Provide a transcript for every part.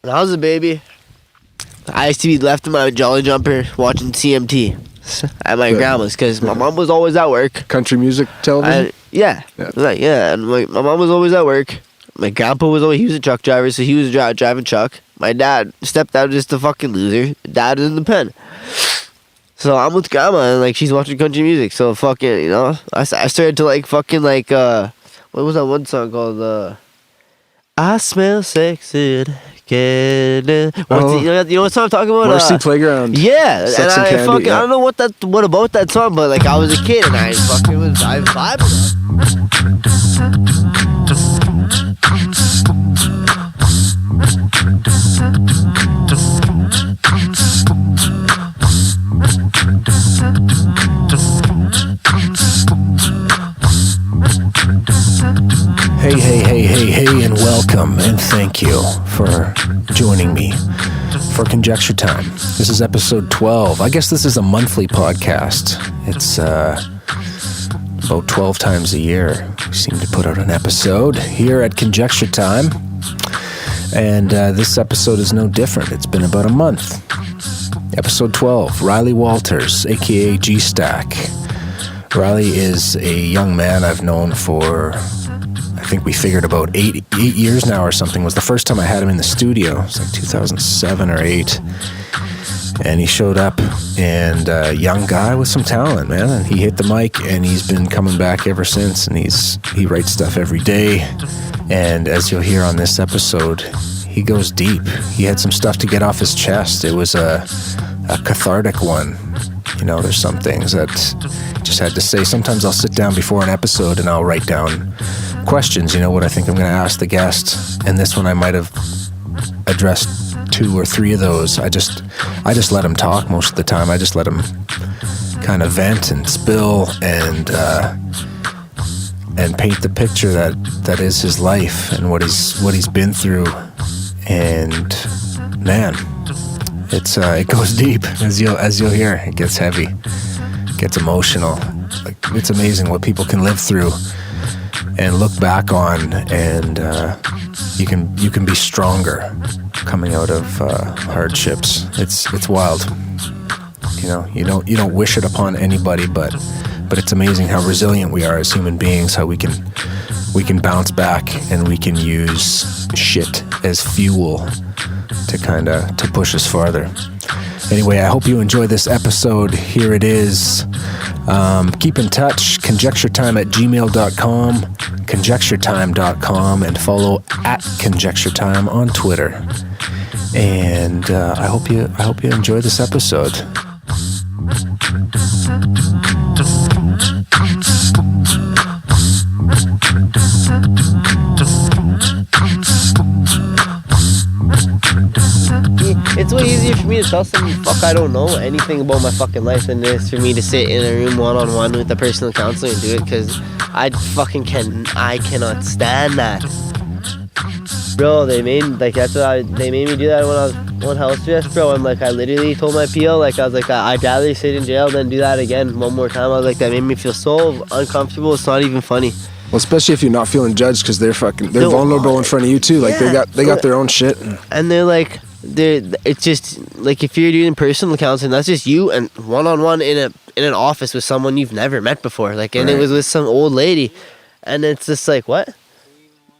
When I was a baby, I used to be left in my Jolly Jumper watching CMT at my grandma's because my mom was always at work. Country music television? Yeah. And my mom was always at work. My grandpa was always, he was a truck driver, so he was driving truck. My stepdad was just a fucking loser. Dad is in the pen. So I'm with grandma and like she's watching country music. So fucking, you know, I started to like fucking like, what was that one song called? I smell sexy. You know what song I'm talking about? Marcy Playground. Yeah, Sex and and Candy, fucking, I don't know what about that song, but like I was a kid and I vibed with Hey, and welcome, and thank you for joining me for Conjecture Time. This is episode 12. I guess this is a monthly podcast. It's about 12 times a year. We seem to put out an episode here at Conjecture Time. And this episode is no different. It's been about a month. Episode 12, Ryley Walters, a.k.a. STAKK. Ryley is a young man I've known for, I think we figured about eight years now or something. Was the first time I had him in the studio. It was like 2007 or 8. And he showed up, and a young guy with some talent, man. And he hit the mic, and he's been coming back ever since. And he writes stuff every day. And as you'll hear on this episode, he goes deep. He had some stuff to get off his chest. It was a cathartic one. You know, there's some things that just had to say. Sometimes I'll sit down before an episode and I'll write down questions, you know, what I think I'm going to ask the guest. And this one I might have addressed 2 or 3 of those. I just let him talk most of the time. I just let him kind of vent and spill and paint the picture that is his life and what he's been through. And man, it goes deep, as you'll hear. It gets heavy, gets emotional. Like, it's amazing what people can live through and look back on, and you can be stronger coming out of hardships. It's wild. You know, you don't wish it upon anybody, but it's amazing how resilient we are as human beings. How we can bounce back, and we can use shit as fuel to push us farther. Anyway, I hope you enjoy this episode. Here it is. Keep in touch. conjecturetime@gmail.com, conjecturetime.com, and follow @conjecturetime on Twitter. And I hope you enjoy this episode. It's way easier for me to tell someone I don't know anything about my fucking life than it is for me to sit in a room one-on-one with a personal counselor and do it, because I cannot stand that. Bro, they made me do that when I was on house arrest, bro. And like, I literally told my PO, like, I was like, I'd rather sit in jail than do that again one more time. I was like, that made me feel so uncomfortable. It's not even funny. Well, especially if you're not feeling judged, because they're vulnerable in front of you too. Like, yeah, they got their own shit. And they're like, it's just like, if you're doing personal counseling, that's just you and one-on-one in an office with someone you've never met before. Like, and It was with some old lady, and it's just like, what?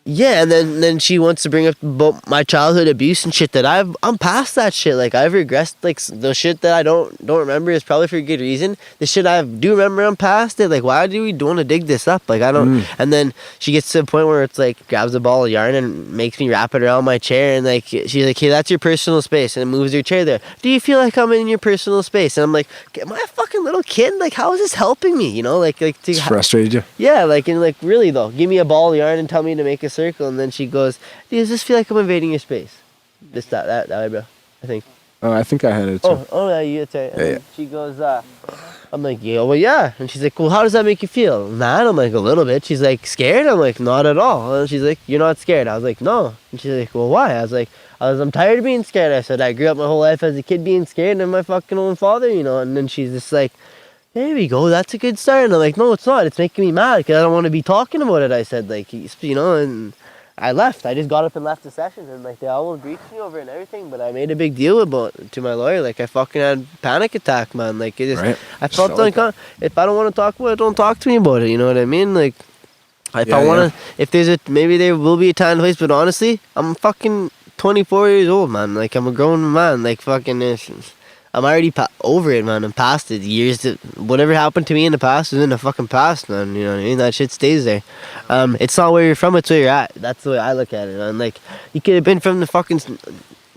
Yeah, and then she wants to bring up about my childhood abuse and shit that I'm past that shit. Like, I've regressed. Like, the shit that I don't remember is probably for a good reason. The shit I do remember, I'm past it. Like, why do we want to dig this up? Like, I don't. And then she gets to the point where it's like, grabs a ball of yarn and makes me wrap it around my chair, and like, she's like, hey, that's your personal space, and moves her chair there. Do you feel like I'm in your personal space? And I'm like, am I a fucking little kid? Like, how is this helping me? You know, like it's frustrated you. Yeah, like, and like, really though, give me a ball of yarn and tell me to make a circle. And then she goes, does this feel like I'm invading your space? That way, bro, I think. Oh, I think I had it too. Oh yeah, you too. And yeah. She goes, I'm like, yeah, well, yeah. And she's like, well, how does that make you feel? Mad? I'm like, a little bit. She's like, scared? I'm like, not at all. And she's like, you're not scared? I was like, no. And she's like, well, why? I was like, I'm tired of being scared. I said, I grew up my whole life as a kid being scared and my fucking own father, you know. And then she's just like, there we go, that's a good start. And I'm like, no, it's not. It's making me mad because I don't want to be talking about it. I said, like, you know, and I left. I just got up and left the session, and like they almost breached me over it and everything. But I made a big deal about it to my lawyer. Like I fucking had panic attack, man. Like it just, Right. I felt like if I don't want to talk about it, don't talk to me about it. You know what I mean? Like if I want to, if there's maybe there will be a time and place. But honestly, I'm fucking 24 years old, man. Like I'm a grown man. Like fucking I'm already over it, man. I'm past it. Whatever happened to me in the past is in the fucking past, man. You know what I mean? That shit stays there. It's not where you're from, it's where you're at. That's the way I look at it, man. Like, you could have been from the fucking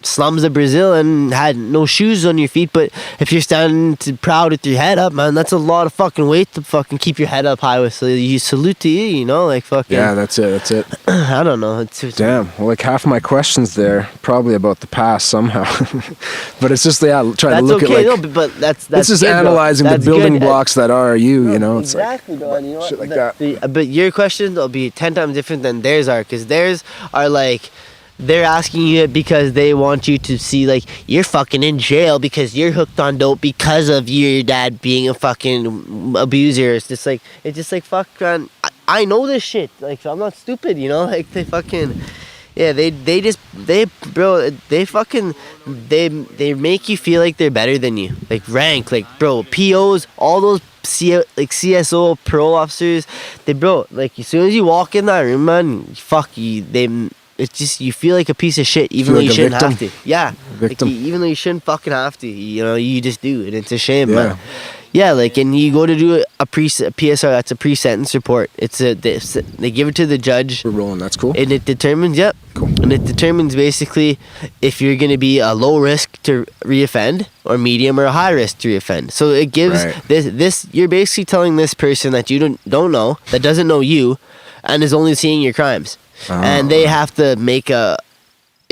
slums of Brazil and had no shoes on your feet, but if you're standing proud with your head up, man, that's a lot of fucking weight to fucking keep your head up high with. So you salute to you, you know? Like, fucking... Yeah, that's it. I don't know. Damn. Well, like half my questions there probably about the past somehow. But it's just, try to look okay, at like... no, but that's This is good, analyzing that's the building good. blocks that are you, you know? It's exactly, like, man. You know what? shit like that. But your questions will be 10 times different than theirs are, because theirs are like... They're asking you it because they want you to see, like, you're fucking in jail because you're hooked on dope because of your dad being a fucking abuser. It's just like, fuck, man. I know this shit. Like, I'm not stupid, you know? Like, they fucking... Yeah, they make you feel like they're better than you. Like, rank, like, bro, POs, all those CSO, parole officers, like, as soon as you walk in that room, man, fuck you, it's just, you feel like a piece of shit, even though you shouldn't have to. Yeah. Like, even though you shouldn't fucking have to, you know, you just do. And it's a shame, man. Yeah, like, and you go to do a PSR, that's a pre-sentence report. They give it to the judge. We're rolling, that's cool. And it determines, cool. And it determines basically if you're going to be a low risk to reoffend or medium or a high risk to reoffend. So it gives this, you're basically telling this person that you don't know, that doesn't know you, and is only seeing your crimes. And they have to make it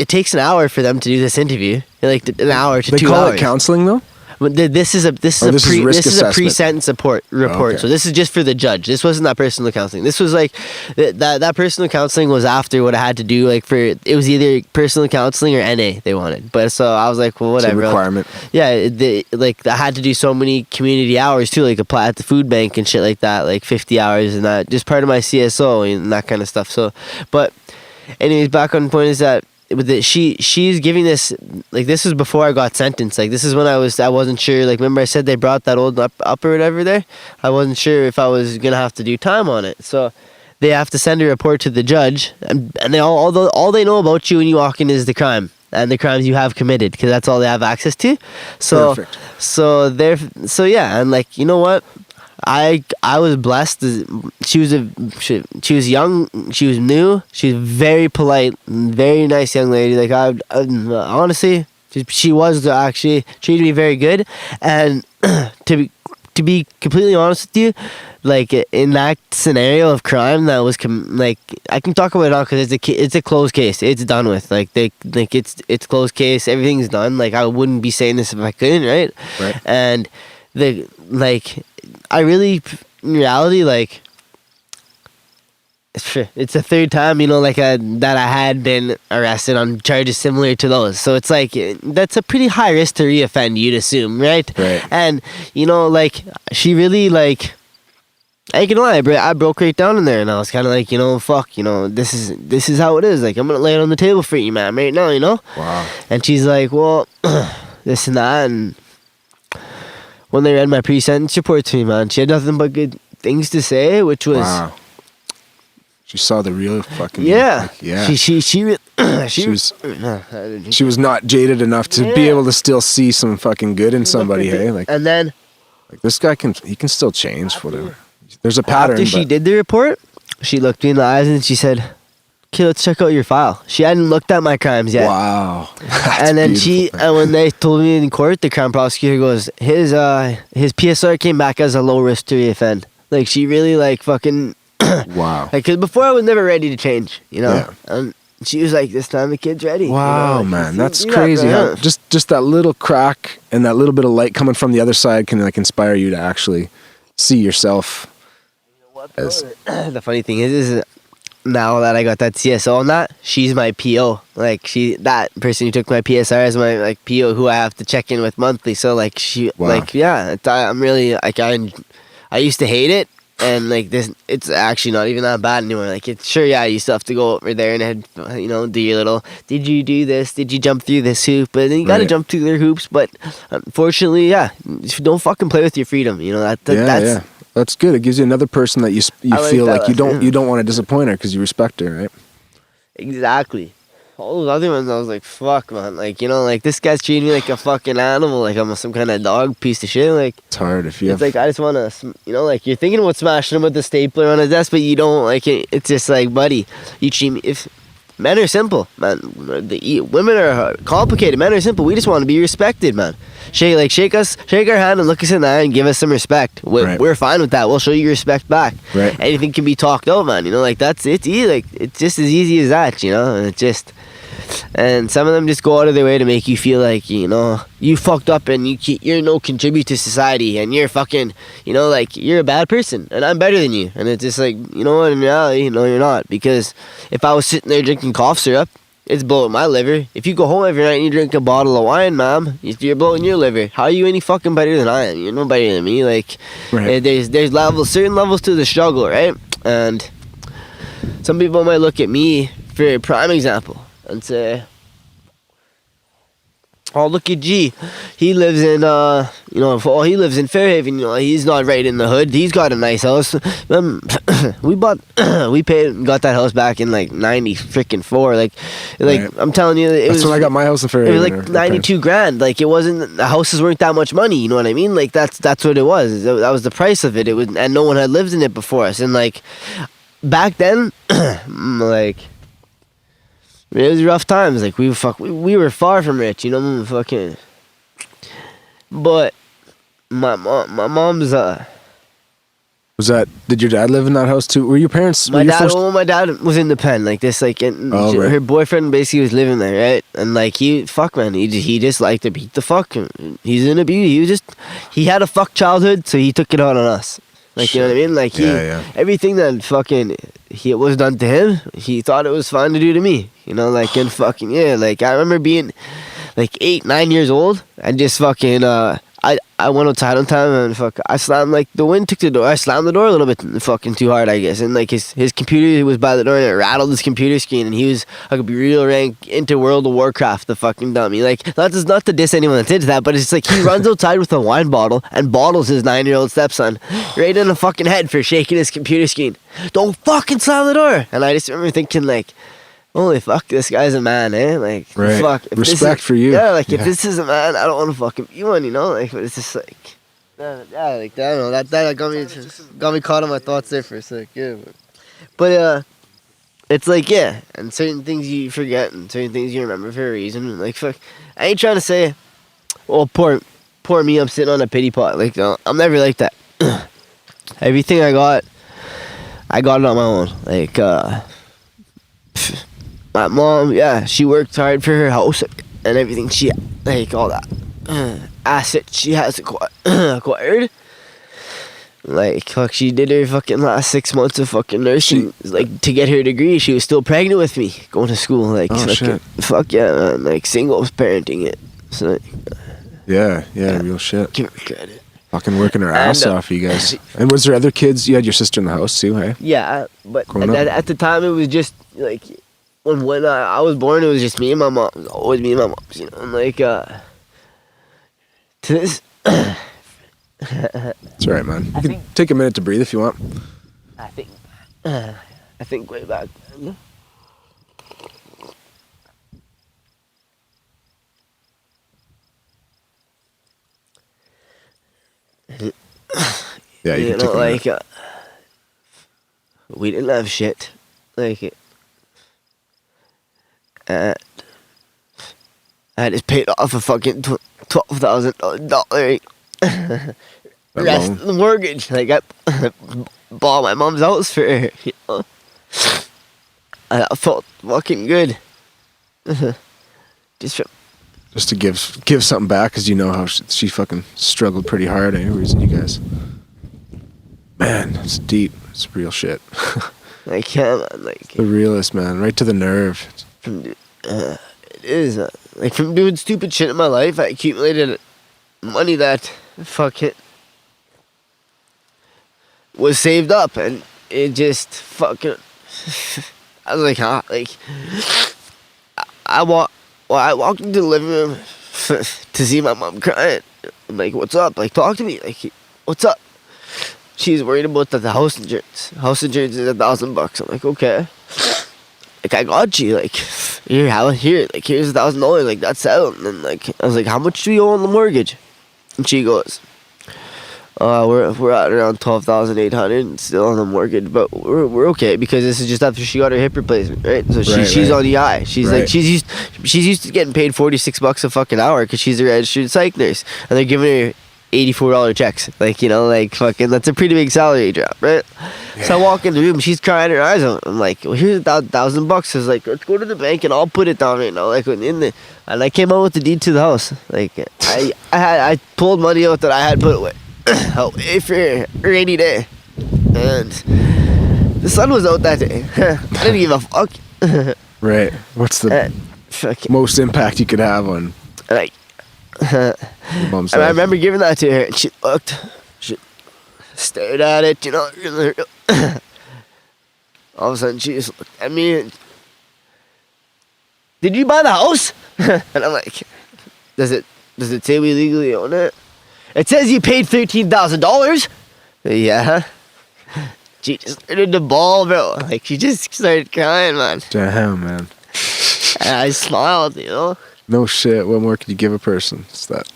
takes an hour for them to do this interview, like an hour to 2 hours. They call it counseling though? But this is a pre-sentence report. Okay. So this is just for the judge. This wasn't that personal counseling. This was like that personal counseling was after what I had to do. Like it was either personal counseling or NA they wanted. But so I was like, well, whatever. It's a requirement. Yeah, like I had to do so many community hours too, like apply at the food bank and shit like that, like 50 hours and that, just part of my CSO and that kind of stuff. So, but anyways, back on the point is that. She's giving this, like, this was before I got sentenced. Like, this is when I wasn't sure. Like, remember I said they brought that old up or whatever there? I wasn't sure if I was gonna have to do time on it. So they have to send a report to the judge, and they all they know about you when you walk in is the crime and the crimes you have committed, because that's all they have access to. So Perfect. So yeah, and like, you know what? I was blessed. She was young. She was new. She was very polite, very nice young lady. Like I honestly, she was actually treated me very good. And to be completely honest with you, like in that scenario of crime, that was like, I can talk about it now because it's a closed case. It's done with. Like it's closed case. Everything's done. Like I wouldn't be saying this if I couldn't, right? Right. And I really, in reality, like, it's the third time, you know, like that I had been arrested on charges similar to those. So it's like, that's a pretty high risk to reoffend, you'd assume, right? Right. And, you know, like, she really, like, I ain't gonna lie, I broke right down in there, and I was kind of like, you know, fuck, you know, this is how it is. Like, I'm gonna lay it on the table for you, man, right now, you know? Wow. And she's like, well, this and that, and when they read my pre-sentence report to me, man, she had nothing but good things to say, which was... Wow. She saw the real fucking... Yeah. Like, yeah. She was not jaded enough to be able to still see some fucking good in somebody, hey? Like, and then... Like, this guy can still change, whatever. There's a pattern, After she did the report, she looked me in the eyes and she said, okay, let's check out your file. She hadn't looked at my crimes yet. Wow. And then and when they told me in court, the crown prosecutor goes, his PSR came back as a low risk to reoffend. Like, she really, like, fucking... Wow. Like, cause before I was never ready to change, you know? Yeah. And she was like, this time the kid's ready. Wow, you know? man. That's crazy. Huh? Just that little crack and that little bit of light coming from the other side can, like, inspire you to actually see yourself. As... The funny thing is now that I got that CSO on that, she's my PO. Like, that person who took my PSR is my, like, PO who I have to check in with monthly. So, like, Wow. like, yeah, I'm really, like, I used to hate it. And like this, it's actually not even that bad anymore. Like it's sure, yeah, you still have to go over there and head, do your little. Did you do this? Did you jump through this hoop? But then you gotta jump through their hoops. But unfortunately, yeah, don't fucking play with your freedom. That's That's good. It gives you another person that you feel like you don't want to disappoint her because you respect her, right? Exactly. All those other ones, I was like, fuck, man. Like, this guy's treating me like a fucking animal. Like I'm some kind of dog piece of shit. Like, it's hard if you it's like, I just want to, like, you're thinking about smashing him with the stapler on his desk, but you don't, like, it's just like, buddy, you treat me, if men are simple, man. Women are complicated. Men are simple. We just want to be respected, man. Shake our hand and look us in the eye and give us some respect. We're fine with that. We'll show you respect back. Right. Anything can be talked out, man. It's easy. Like, it's just as easy as that, and it's just... And some of them just go out of their way to make you feel like, you fucked up and you're no contribute to society and you're fucking, like you're a bad person and I'm better than you. And it's just like, in reality, you're not. Because if I was sitting there drinking cough syrup, it's blowing my liver. If you go home every night and you drink a bottle of wine, ma'am, you're blowing your liver. How are you any fucking better than I am? You're no better than me. Like, there's certain levels to the struggle, right? And some people might look at me for a prime example and say, oh, look at G. He lives in, he lives in Fairhaven. He's not right in the hood. He's got a nice house. We got that house back in like 94. Like, I'm telling you, that's when I got my house in Fairhaven. It was like 92 grand. Like, it wasn't, the houses weren't that much money. You know what I mean? Like, that's what it was. That was the price of it. It was, and no one had lived in it before us. And like, back then, like, it was rough times. Like, we were far from rich, fucking. But my mom's did your dad live in that house too? Were your parents? My dad was in the pen like this, like, and her boyfriend basically was living there, right? And like he just liked to beat the fuck. He's in abuse. He had a fuck childhood, so he took it out on us. Like, you know what I mean? Like, everything that fucking it was done to him, he thought it was fine to do to me. Like, and fucking, like, I remember being, like, 8-9 years old, and just fucking, I went outside on time, and I slammed, like, the wind took the door, I slammed the door a little bit fucking too hard, I guess, and, like, his computer was by the door, and it rattled his computer screen, and he was, like, a real rank into World of Warcraft, the fucking dummy. Like, that's not to diss anyone that did that, but it's like, he runs outside with a wine bottle, and bottles his 9-year-old stepson, right in the fucking head for shaking his computer screen. Don't fucking slam the door! And I just remember thinking, like, holy fuck, this guy's a man, eh? Like, fuck. Respect for you. Yeah, like, if this is a man, I don't want to fucking be one, Like, but it's just like, like, I don't know. That got me caught on my thoughts there for a sec, yeah. But, it's like, yeah, and certain things you forget and certain things you remember for a reason. And like, fuck, I ain't trying to say, oh, poor me, I'm sitting on a pity pot. Like, no, I'm never like that. Everything I got it on my own. Like, my mom, she worked hard for her house and everything. She, like, all that assets she has acquired. Like, fuck, she did her fucking last 6 months of fucking nursing. Like, to get her degree, she was still pregnant with me, going to school. Like, fuck yeah, man. Like, singles parenting it. So, like, yeah, real shit. Give her credit. Fucking working her ass off, you guys. And was there other kids? You had your sister in the house too, hey? Yeah, but at the time, it was just, like, when I was born, it was just me and my mom. It was always me and my mom, And, like, to this... It's alright, man. You can take a minute to breathe if you want. I think way back then. Yeah, you can take a minute. Like, we didn't have shit. Like, I just paid off a fucking $12,000 rest of the mortgage. Like, I bought my mom's house for her, I felt fucking good. Just to give something back, because you know how she fucking struggled pretty hard, reason you guys. Man, it's deep. It's real shit. Like, yeah, man, like, the realest, man. Right to the nerve. It is, like, from doing stupid shit in my life, I accumulated money that, fuck it, was saved up, and it just fucking. I was like, huh? Like, I walked into the living room to see my mom crying. I'm like, what's up? Like, talk to me. Like, what's up? She's worried about the house insurance. House insurance is $1,000. I'm like, okay. Like, I got you. Like, here, like, here's $1,000. Like, that's out. And then, like, I was like, how much do you owe on the mortgage? And she goes, we're at around $12,800 still on the mortgage, but we're okay because this is just after she got her hip replacement, right? So she's on the eye. She's like she's used to getting paid $46 a fucking hour because she's a registered psych nurse, and they're giving her $84 checks. Like, you know, like fucking that's a pretty big salary drop, right? Yeah. So I walk in the room, she's crying her eyes out. I'm like, well, here's $1,000. I was like, let's go to the bank and I'll put it down right now. Like and I came out with the deed to the house. Like I pulled money out that I had put away. Away for a rainy day, and the sun was out that day. I didn't give a fuck. Right. What's the most impact you could have on like mom's I remember giving that to her, and she looked, she stared at it, you know. All of a sudden she just looked at me and, did you buy the house? And I'm like, does it say we legally own it? It says you paid $13,000. Yeah. She just started to bawl, bro. Like, she just started crying, man. Damn, man. And I smiled, you know. No shit. What more could you give a person? It's that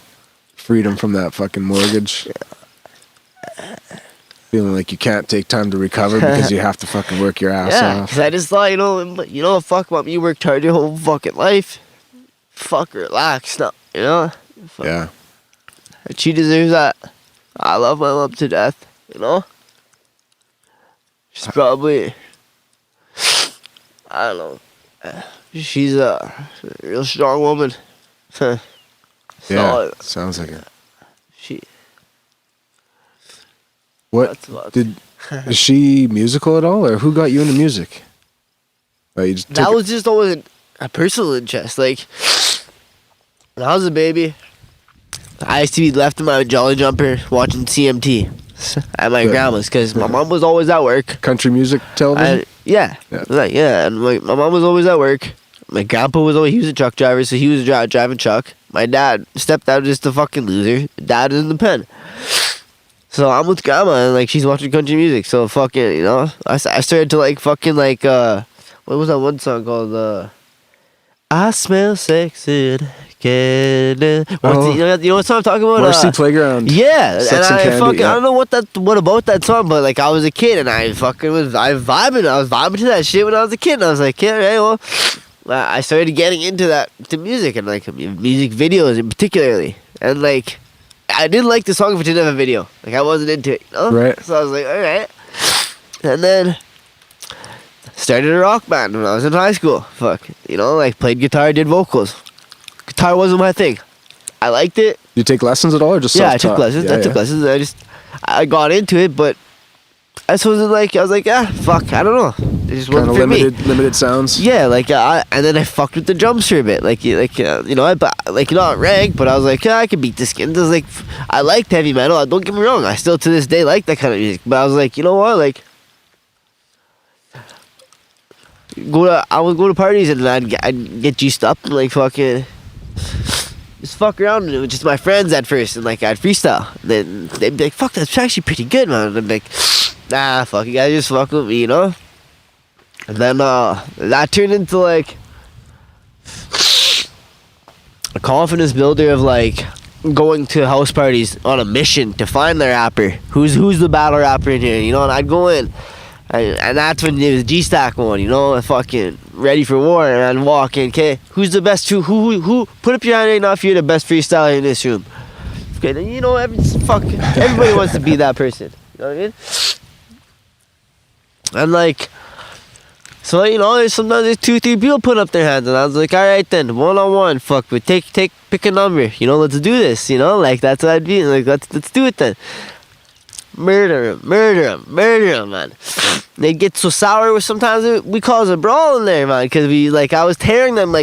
freedom from that fucking mortgage. Yeah. Feeling like you can't take time to recover because you have to fucking work your ass off. Because I just thought, you know, fuck, mom, you worked hard your whole fucking life. Fuck, relax now, you know. Fuck. Yeah. She deserves that. I love my mom to death, you know? She's probably, I don't know. She's a real strong woman. Yeah, sounds like it. She. What is she musical at all, or who got you into music? That was just always a personal interest. Like, when I was a baby, I used to be left in my Jolly Jumper watching CMT at my grandma's because my mom was always at work. Country music television? Yeah. And my mom was always at work. My grandpa he was a truck driver, so he was driving truck. My stepdad was just a fucking loser. Dad was in the pen. So I'm with grandma and like she's watching country music. So fucking, you know, I started to like fucking like, what was that one song called? I smell sexy. You know what song I'm talking about? Marcy Playground. Yeah, Sex and Candy, I don't know what about that song, but like I was a kid and I was vibing to that shit when I was a kid, and I was like, yeah, right, well, I started getting into music and like music videos in particularly, and like I didn't like the song if it didn't have a video, like I wasn't into it, you know? Right. So I was like, all right, and then started a rock band when I was in high school. Fuck, you know, like played guitar, did vocals. Guitar wasn't my thing. I liked it. You take lessons at all, or just I took lessons. I took lessons. I got into it, but I wasn't like, I was like, fuck, I don't know. It just wasn't for me. Limited sounds. Yeah, like and then I fucked with the drums for a bit, you know, I not rank, but I was like, I could beat the Skins. I was like, I liked heavy metal. Don't get me wrong, I still to this day like that kind of music. But I was like, you know what, like, I would go to parties and I'd get juiced up and like fucking just fuck around with just my friends at first and like I'd freestyle. Then they'd be like, fuck, that's actually pretty good, man. And I'd be like, nah, fuck, you guys just fuck with me, you know? And then that turned into like a confidence builder of like going to house parties on a mission to find the rapper. Who's the battle rapper in here, you know? And I'd go in. And that's when it was G-Stack one, you know, fucking ready for war, and I'd walk in, okay, who's the best, who, put up your hand right now if you're the best freestyler in this room. Okay, then, you know, everybody wants to be that person, you know what I mean? And like, so, you know, sometimes there's 2-3 people put up their hands, and I was like, alright then, one-on-one, fuck, but pick a number, you know, let's do this, you know, like, that's what I'd be, like, let's do it then. murder him, man. They get so sour. Sometimes we cause a brawl in there, man, because I was tearing them.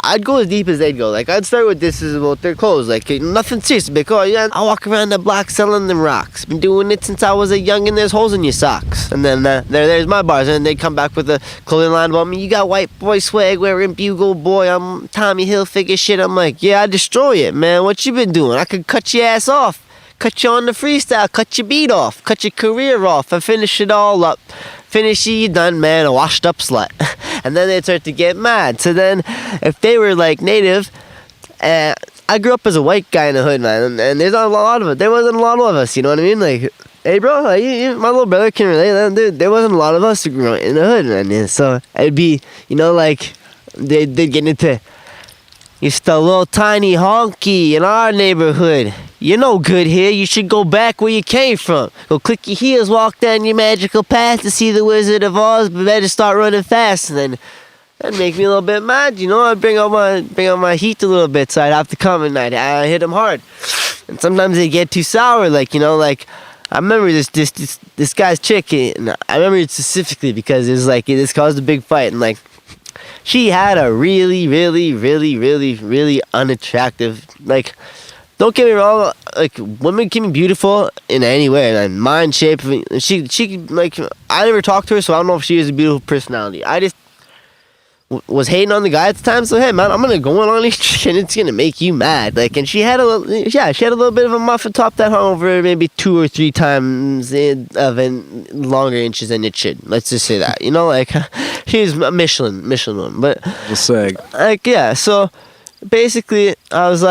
I'd go as deep as they'd go. I'd start with this is about their clothes. Nothing serious. Because I walk around the block selling them rocks. Been doing it since I was a young, and there's holes in your socks. And then there's my bars, and they'd come back with a clothing line about me. You got white boy swag wearing bugle boy. I'm Tommy Hilfiger shit. I'm like, yeah, I destroy it, man. What you been doing? I could cut your ass off. Cut you on the freestyle, cut your beat off, cut your career off, and finish it all up. Finish it, you done, man, a washed up slut. And then they start to get mad. So then, if they were native, I grew up as a white guy in the hood, man, and there's not a lot of it. There wasn't a lot of us, you know what I mean? Hey, bro, my little brother can relate. There wasn't a lot of us who grew up in the hood, man. So it'd be, they'd get into, you're still a little tiny honky in our neighborhood. You're no good here. You should go back where you came from. Go click your heels, walk down your magical path to see the Wizard of Oz, but better start running fast. And then that'd make me a little bit mad, I'd bring out my heat a little bit, so I'd have to come and I'd hit them hard. And sometimes they get too sour, I remember this guy's chick, and I remember it specifically because it was this caused a big fight, and she had a really, really, really, really, really unattractive, don't get me wrong, women can be beautiful in any way, and mind shape. She I never talked to her, so I don't know if she has a beautiful personality. I just was hating on the guy at the time, so hey, man, I'm gonna go on this chick, and it's gonna make you mad. And she had a little bit of a muffin top that hung over maybe 2 or 3 times of longer inches than it should. Let's just say that, she's a Michelin woman, but we'll say, yeah. So basically, I was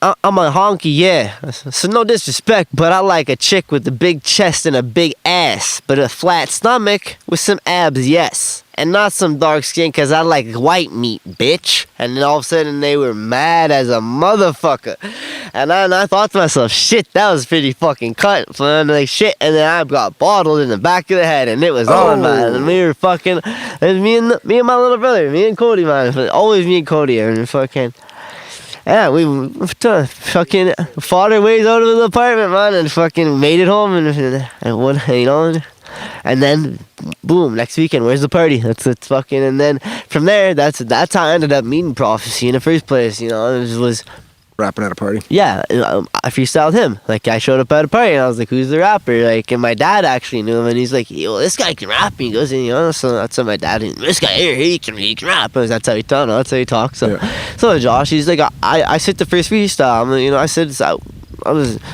I'm a honky, yeah. So no disrespect, but I like a chick with a big chest and a big ass, but a flat stomach with some abs, yes. And not some dark skin, because I like white meat, bitch. And then all of a sudden, they were mad as a motherfucker. And I thought to myself, shit, that was pretty fucking cut. Shit. And then I got bottled in the back of the head, and it was on, man. And we were fucking, it was me and my little brother, me and Cody, man. Always me and Cody, and fucking... Yeah, we fucking fought our ways out of the apartment, man, and fucking made it home, and then boom, next weekend, where's the party? That's fucking, and then from there, that's how I ended up meeting Prophecy in the first place. It was rapping at a party. Yeah, I freestyled him. I showed up at a party, and I was like, "Who's the rapper?" And my dad actually knew him, and he's like, "Yo, this guy can rap." And he goes, so that's how my dad. This guy here, he can rap. That's how he talks. That's how he talks. So Josh, he's like, I said the first freestyle. I said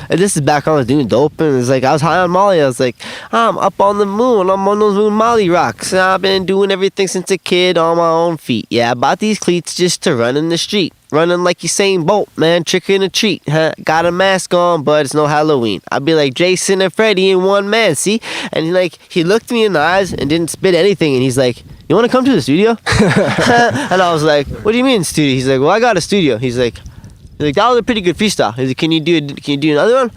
this is back when I was doing dope, and it's I was high on Molly. I was like, I'm up on the moon. I'm on those moon Molly rocks. And I've been doing everything since a kid on my own feet. Yeah, I bought these cleats just to run in the street. Running like Usain Bolt, man, trick or treat, huh? Got a mask on, but it's no Halloween. I'd be like Jason and Freddy in one man, see? And he looked me in the eyes and didn't spit anything, and he's like, you want to come to the studio? And I was like, what do you mean studio? He's like, well, I got a studio. He's like, that was a pretty good freestyle. He's like, can you do another one?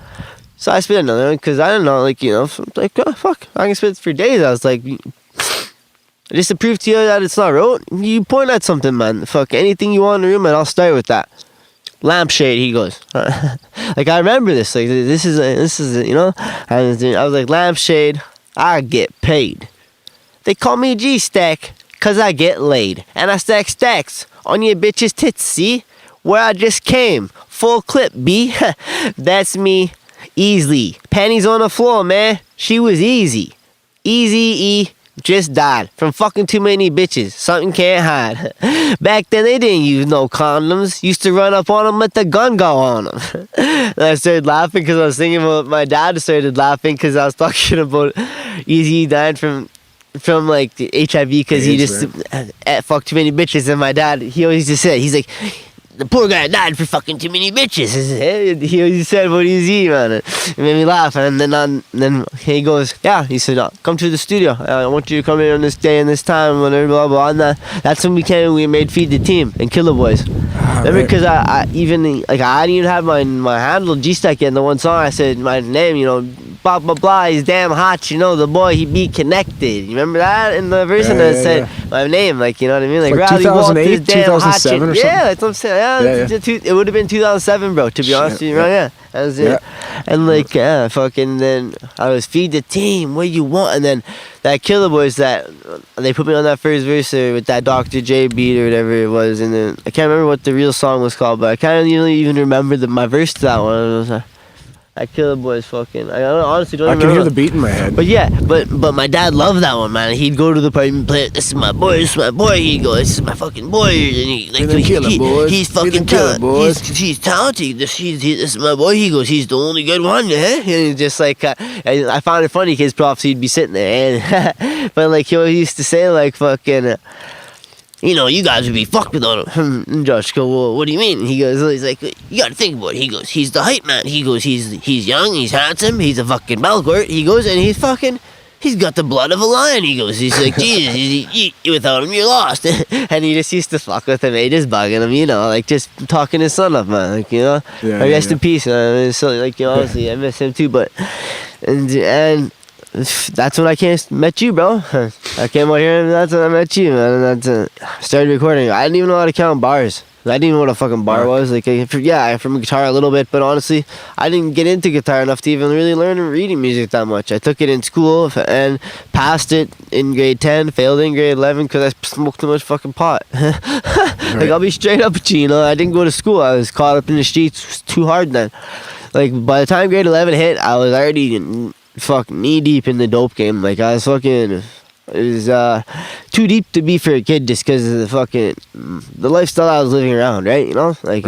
So I spit another one, because I don't know, so oh, fuck, I can spit for days. I was like, just to prove to you that it's not rote, you point at something, man. Fuck, anything you want in the room, and I'll start with that. Lampshade, he goes. I remember this. This is, I was like, lampshade, I get paid. They call me G-Stack, cause I get laid. And I stack stacks on your bitch's tits, see? Where I just came. Full clip, B. That's me. Easily. Panties on the floor, man. She was easy. Easy, just died from fucking too many bitches. Something can't hide. Back then they didn't use no condoms. Used to run up on them, let the gun go on them. And I started laughing because I was thinking about my dad. Started laughing because I was talking about Easy died from HIV because he just fucked too many bitches. And my dad, he always just said, he's like, the poor guy died for fucking too many bitches. He always said what he's eating, man. It made me laugh. And then he goes, yeah, he said, come to the studio. I want you to come in on this day and this time, whatever, blah, blah. And that's when we made Feed the Team and Killer Boys. Remember, because I didn't even have my handle G-Stack yet in the one song. I said my name, blah blah blah. He's damn hot, you know. The boy, he be connected. You remember that in the verse? And it said my name, like, you know what I mean? Like, Like Ryley Walters, 2008, damn hot shit. 2007 or Yeah, something? that's what I'm saying. Yeah, it would have been 2007, bro. To be honest with you, yeah. right? Yeah, that was it. And like, fucking. Then I was feed the team. What you want? And then that Killer Boys, that they put me on that first verse with that Dr. J beat or whatever it was, and then I can't remember what the real song was called, but I can't even remember my verse to that one. It was, that Killer Boys fucking. Honestly don't I remember. can hear the beat in my head. But yeah, but my dad loved that one, man. He'd go to the party and play it. This is my boy. This is my boy. He'd go. This is my fucking boy. And he like he's fucking talented. He's talented. This is my boy. He goes. He's the only good one, yeah. And he's just like I found it funny because props he'd be sitting there, and but like he used to say like fucking. You know, you guys would be fucked without him. And Josh go, well, what do you mean? He's like, you gotta think about it. He goes, he's the hype man. He goes, he's young, he's handsome, he's a fucking Belcourt. He goes, and he's got the blood of a lion. He goes, he's like, Jesus, without him, you're lost. And he just used to fuck with him, just bugging him, you know, like just talking his son up, man. Like, you know, rest in peace, man. So, like, you know, honestly, I miss him too, but, and that's when I met you, bro. I came out here and that's when I met you, man. And that's started recording. I didn't even know how to count bars. I didn't even know what a fucking bar was. Like, I'm from guitar a little bit, but honestly, I didn't get into guitar enough to even really learn reading music that much. I took it in school and passed it in grade 10, failed in grade 11 because I smoked too much fucking pot. Like, I'll be straight up with you, you know. I didn't go to school. I was caught up in the streets. It was too hard then. Like, by the time grade 11 hit, I was already fucking knee deep in the dope game. Like, I was fucking, it was too deep to be for a kid just because of the lifestyle I was living around, right? You know, like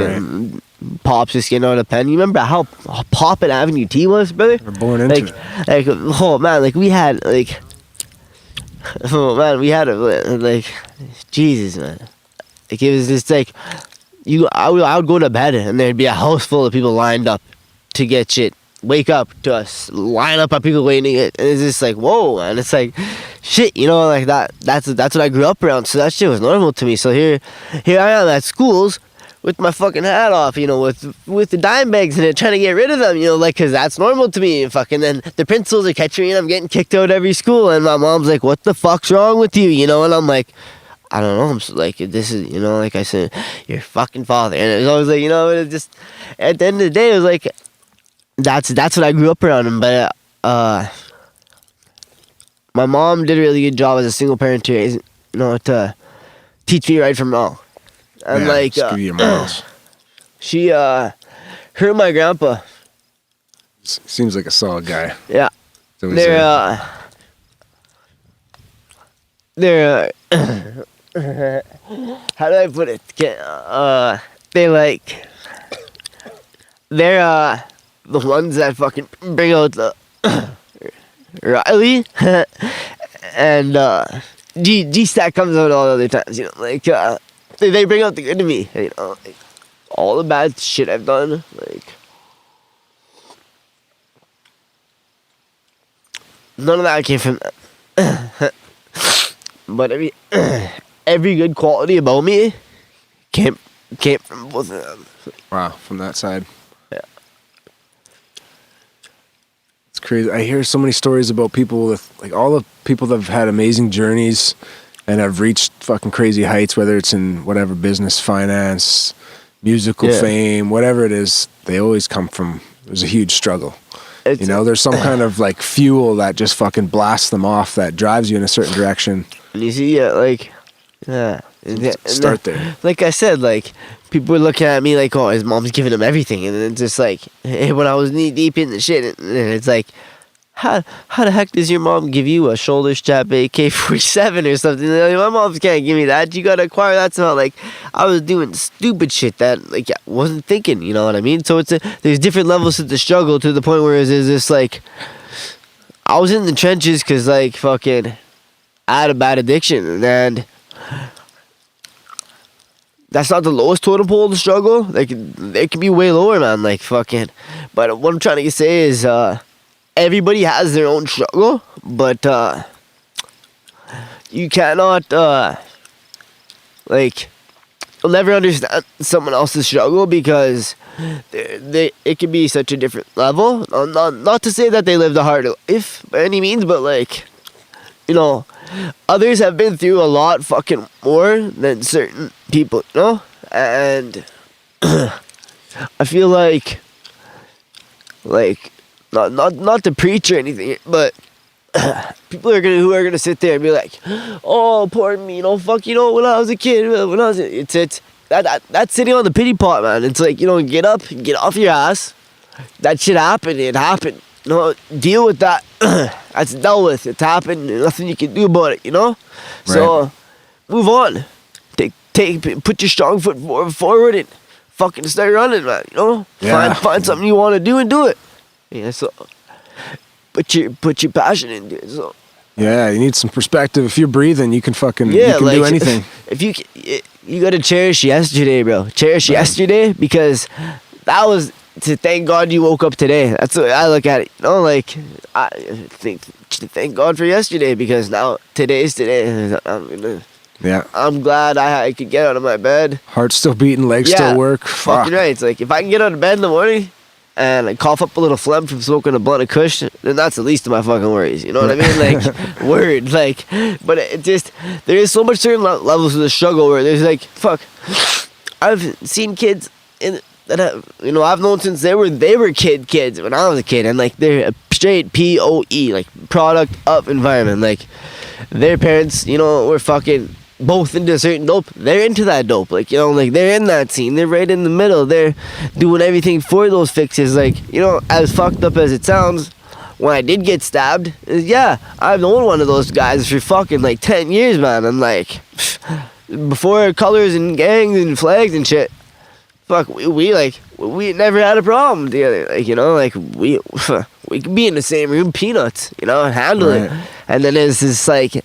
Pops just getting out of the pen. You remember how Pop at Avenue T was, brother? We're born into it. Like, oh man, like we had like, oh man, we had like, Jesus, man. Like, it was just like, I would go to bed and there'd be a house full of people lined up to get shit. Wake up to us, line up on people waiting, and it's just like, whoa, man. It's like, shit, you know, like that's what I grew up around, so that shit was normal to me. So here I am at schools with my fucking hat off, you know, with the dime bags in it, trying to get rid of them, you know, like, because that's normal to me. And fucking then the principals are catching me and I'm getting kicked out every school, and my mom's like, what the fuck's wrong with you, you know? And I'm like, I don't know. I'm just like, this is, you know, like I said, your fucking father. And it was always like, you know, it just, at the end of the day, it was like, that's what I grew up around him. But my mom did a really good job as a single parent to, you know, to teach me right from wrong. And like, give you morals. She her and my grandpa. Seems like a solid guy. Yeah, they're how do I put it? They're the ones that fucking bring out the Ryley and STAKK comes out all the other times, you know, like they bring out the good to me, you know, like all the bad shit I've done, like none of that came from them. But every good quality about me came from both of them. Wow, from that side. Yeah. It's crazy. I hear so many stories about people with, like, all the people that have had amazing journeys and have reached fucking crazy heights, whether it's in whatever business, finance, musical fame, whatever it is, they always come from, there's a huge struggle. You know, there's some kind of like fuel that just fucking blasts them off, that drives you in a certain direction. And you see, start there. Like I said, like, people were looking at me like, oh, his mom's giving him everything. And then it's just like, when I was knee deep in the shit, and it's like, how the heck does your mom give you a shoulder strap AK-47 or something? Like, my mom can't give me that. You gotta acquire that somehow. Like, I was doing stupid shit that, like, I wasn't thinking, you know what I mean? So there's different levels to the struggle, to the point where it's just like, I was in the trenches because, like, fucking, I had a bad addiction, and that's not the lowest totem pole of the struggle. Like, it can be way lower, man. Like, fucking, but what I'm trying to say is, everybody has their own struggle, but you cannot, like, you'll never understand someone else's struggle, because it can be such a different level. Not to say that they lived a hard life by any means, but like, you know, others have been through a lot fucking more than certain people, you know? And I feel like not to preach or anything, but people who are gonna sit there and be like, oh, poor me, you know, fuck, you know, when I was a kid, it's that's sitting on the pity pot, man. It's like, you know, get up, get off your ass. That shit happened. It happened. You know, deal with that. That's dealt with. It's happened. There's nothing you can do about it. You know. Right. So move on. Put your strong foot forward and fucking start running, man. You know. Yeah. Find something you want to do and do it. Yeah. So put your passion into it. So. Yeah, you need some perspective. If you're breathing, you can fucking you can do anything. If you gotta cherish yesterday, bro. Cherish yesterday, because that was to thank God you woke up today. That's the way I look at it. You know, like I think to thank God for yesterday, because now today's today. I'm glad I could get out of my bed. Heart's still beating, legs still work. Fucking right. It's like if I can get out of bed in the morning and I cough up a little phlegm from smoking a blunt of kush, then that's the least of my fucking worries. You know what I mean? Like, word. Like, but it just, there is so much certain levels of the struggle where there's like, fuck, I've seen kids that have, you know, I've known since they were kids when I was a kid, and like they're a straight POE, like product of environment. Like their parents, you know, were fucking both into a certain dope. They're into that dope, like, you know, like they're in that scene, they're right in the middle, they're doing everything for those fixes. Like, you know, as fucked up as it sounds, when I did get stabbed, I've known one of those guys for fucking like 10 years, man. And like before colors and gangs and flags and shit, fuck, we never had a problem together. Like, you know, like we could be in the same room, peanuts, you know, and handle it. And then it's just like,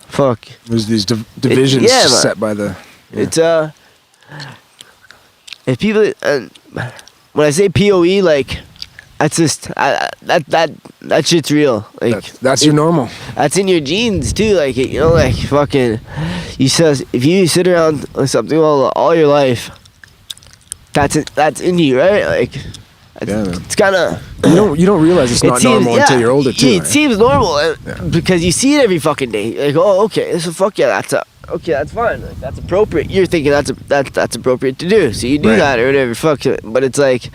fuck. There's these divisions set by the. Yeah. It's if people when I say POE, like that's just that shit's real. Like that's your normal. That's in your genes too. Like, you know, like fucking. If you sit around with something all your life, that's in you, right? Like. It's kind of you don't realize it's not normal until you're older too. It seems normal because you see it every fucking day. Like, oh, okay, so fuck yeah, that's fine. Like, that's appropriate. You're thinking that's appropriate to do, so you do that or whatever. Fuck it. But it's like,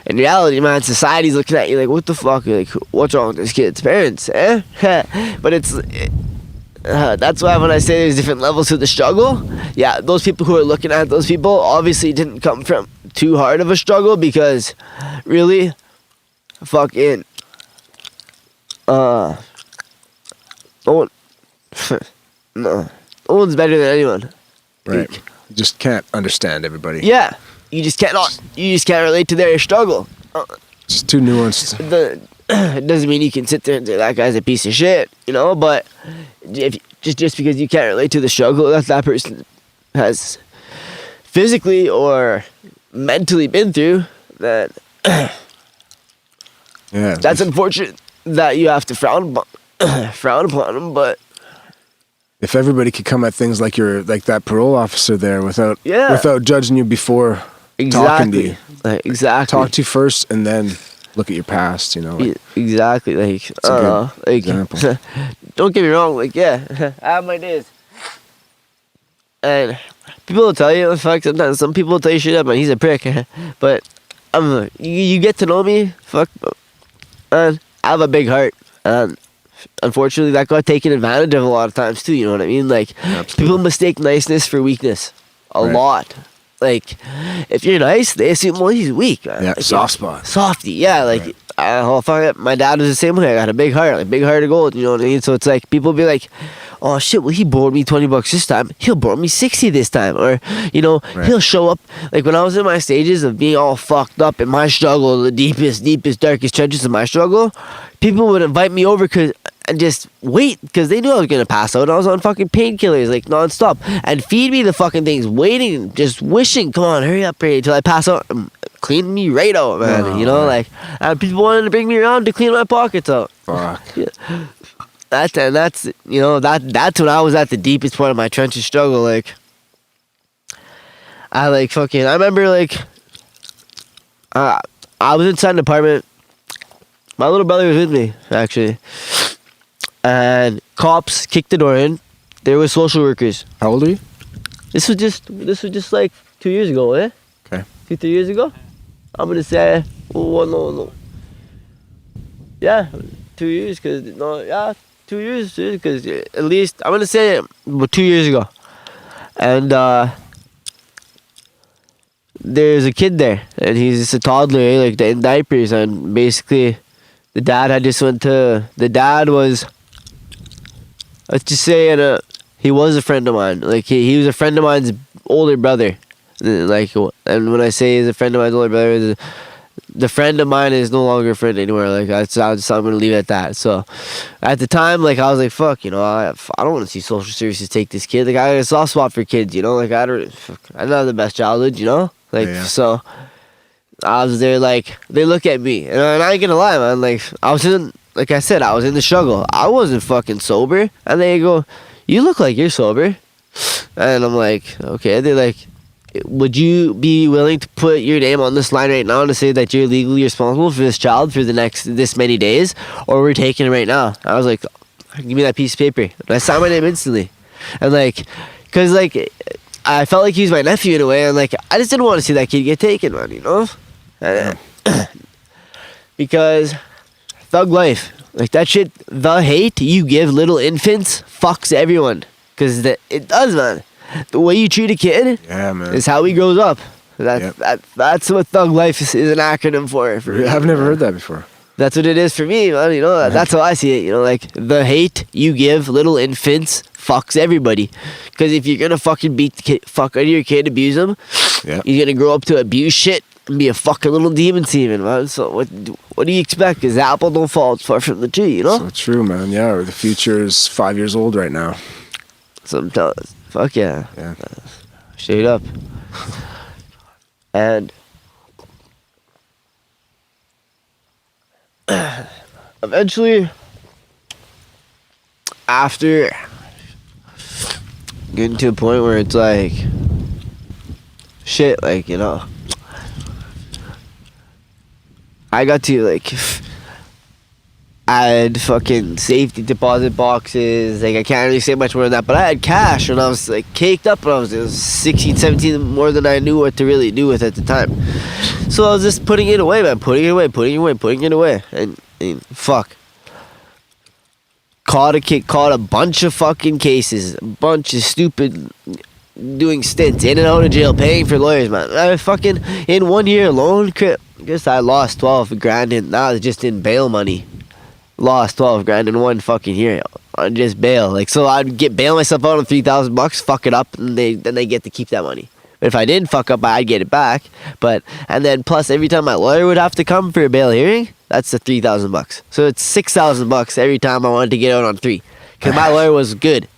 in reality, man, society's looking at you like, what the fuck? Like, what's wrong with this kid's parents? But it's. That's why when I say there's different levels to the struggle, those people who are looking at those people obviously didn't come from too hard of a struggle, because really, fucking, no one's better than anyone. Right. You just can't understand everybody. Yeah. You just can't relate to their struggle. It's too nuanced. It doesn't mean you can sit there and say that guy's a piece of shit, you know, but if just because you can't relate to the struggle that person has physically or mentally been through, then that's unfortunate that you have to frown upon them. But if everybody could come at things like you're like that parole officer there without judging you before talking to you, exactly, talk to you first and then look at your past, you know. Like, exactly. Like, I don't know. Like, example. Don't get me wrong. Like, I have my days. And people will tell you, fuck, sometimes some people will tell you shit up, man, he's a prick. But you get to know me, fuck, and I have a big heart. And unfortunately, that got taken advantage of a lot of times, too, you know what I mean? Like, people mistake niceness for weakness. A lot. Like, if you're nice, they assume, well, he's weak. Yeah, like, soft spot. Softy, like, fuck, my dad was the same way. I got a big heart, like, big heart of gold, you know what I mean? So it's like, people be like, oh, shit, well, he borrowed me $20 this time. He'll borrow me 60 this time. Or, you know, he'll show up. Like, when I was in my stages of being all fucked up in my struggle, the deepest, darkest trenches of my struggle, people would invite me over and just wait, because they knew I was going to pass out. I was on fucking painkillers, like, nonstop. And feed me the fucking things, waiting, just wishing, come on, hurry up, till I pass out. Clean me right out, man. You know, like, and people wanted to bring me around to clean my pockets out. Fuck. Yeah. That's you know, that's when I was at the deepest part of my trenches struggle. Like, I remember, like, I was inside an apartment. My little brother was with me, actually. And cops kicked the door in. There were social workers. How old are you? This was just like 2 years ago, eh? Okay. 2-3 years ago. I'm gonna say, no. Yeah, 2 years, 2 years, because at least I'm gonna say 2 years ago. And there's a kid there, and he's just a toddler, like in diapers, and basically the dad was, let's just say, he was a friend of mine. Like he was a friend of mine's older brother. Like, and when I say he's a friend of mine's older brother, the friend of mine is no longer a friend anymore. Like I'm gonna leave it at that. So at the time, like I was like, fuck, I don't want to see social services take this kid. Like I had a soft spot for kids, like I didn't have the best childhood, Like So I was there, like they look at me, and I ain't gonna lie, man. Like I was in the struggle. I wasn't fucking sober, and they go, "You look like you're sober," and I'm like, okay. They're like, would you be willing to put your name on this line right now to say that you're legally responsible for this child for the next this many days, or we're taking it right now? I was like, give me that piece of paper. And I signed my name instantly. And like, cause like, I felt like he was my nephew in a way, and like, I just didn't want to see that kid get taken, man, And, because thug life, like that shit, the hate you give little infants fucks everyone. Cause it does, man. The way you treat a kid is how he grows up. That's what thug life is an acronym for. I've never heard that before. That's what it is for me, man. That's how I see it. Like the hate you give little infants fucks everybody. Because if you're gonna fucking beat the fuck out of your kid, abuse him, he's gonna grow up to abuse shit and be a fucking little demon semen, man. So what do you expect? Because the apple don't fall far from the tree, So true, man. Yeah, the future is 5 years old right now. Sometimes. Fuck yeah. Straight up. And eventually, after getting to a point where it's like, shit, like, I got to, like, I had fucking safety deposit boxes. Like, I can't really say much more than that, but I had cash, and I was like caked up, and I was 16, 17, more than I knew what to really do with at the time. So I was just putting it away, man, putting it away, and fuck. Caught a bunch of fucking cases, a bunch of stupid doing stints in and out of jail, paying for lawyers, man. I fucking, in 1 year alone, I guess I lost 12 grand in, that was just in bail money. Lost 12 grand in 1 fucking year on just bail. Like, so I'd bail myself out on $3,000, fuck it up, and then they get to keep that money. But if I didn't fuck up, I'd get it back. And then plus every time my lawyer would have to come for a bail hearing, that's the $3,000. So it's $6,000 every time I wanted to get out on 3, because my lawyer was good.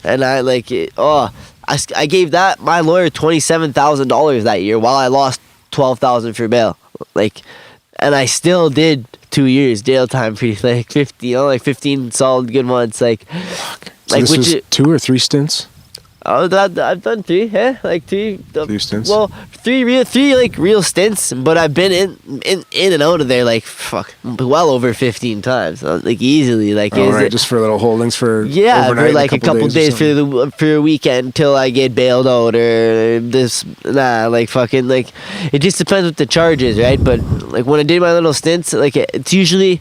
And I I gave my lawyer $27,000 that year while I lost $12,000 for bail. Like, and I still did 2 years jail time for like 15 solid good months. Like, so like, this was 2 or 3 stints? I've done 3, like 3 stints. Well, 3 real stints, but I've been in and out of there like well over 15 times, like easily. Like, just for little holdings for for like a couple days for a weekend till I get bailed out, or like fucking, like, it just depends what the charge is, right? But like when I did my little stints, like it's usually.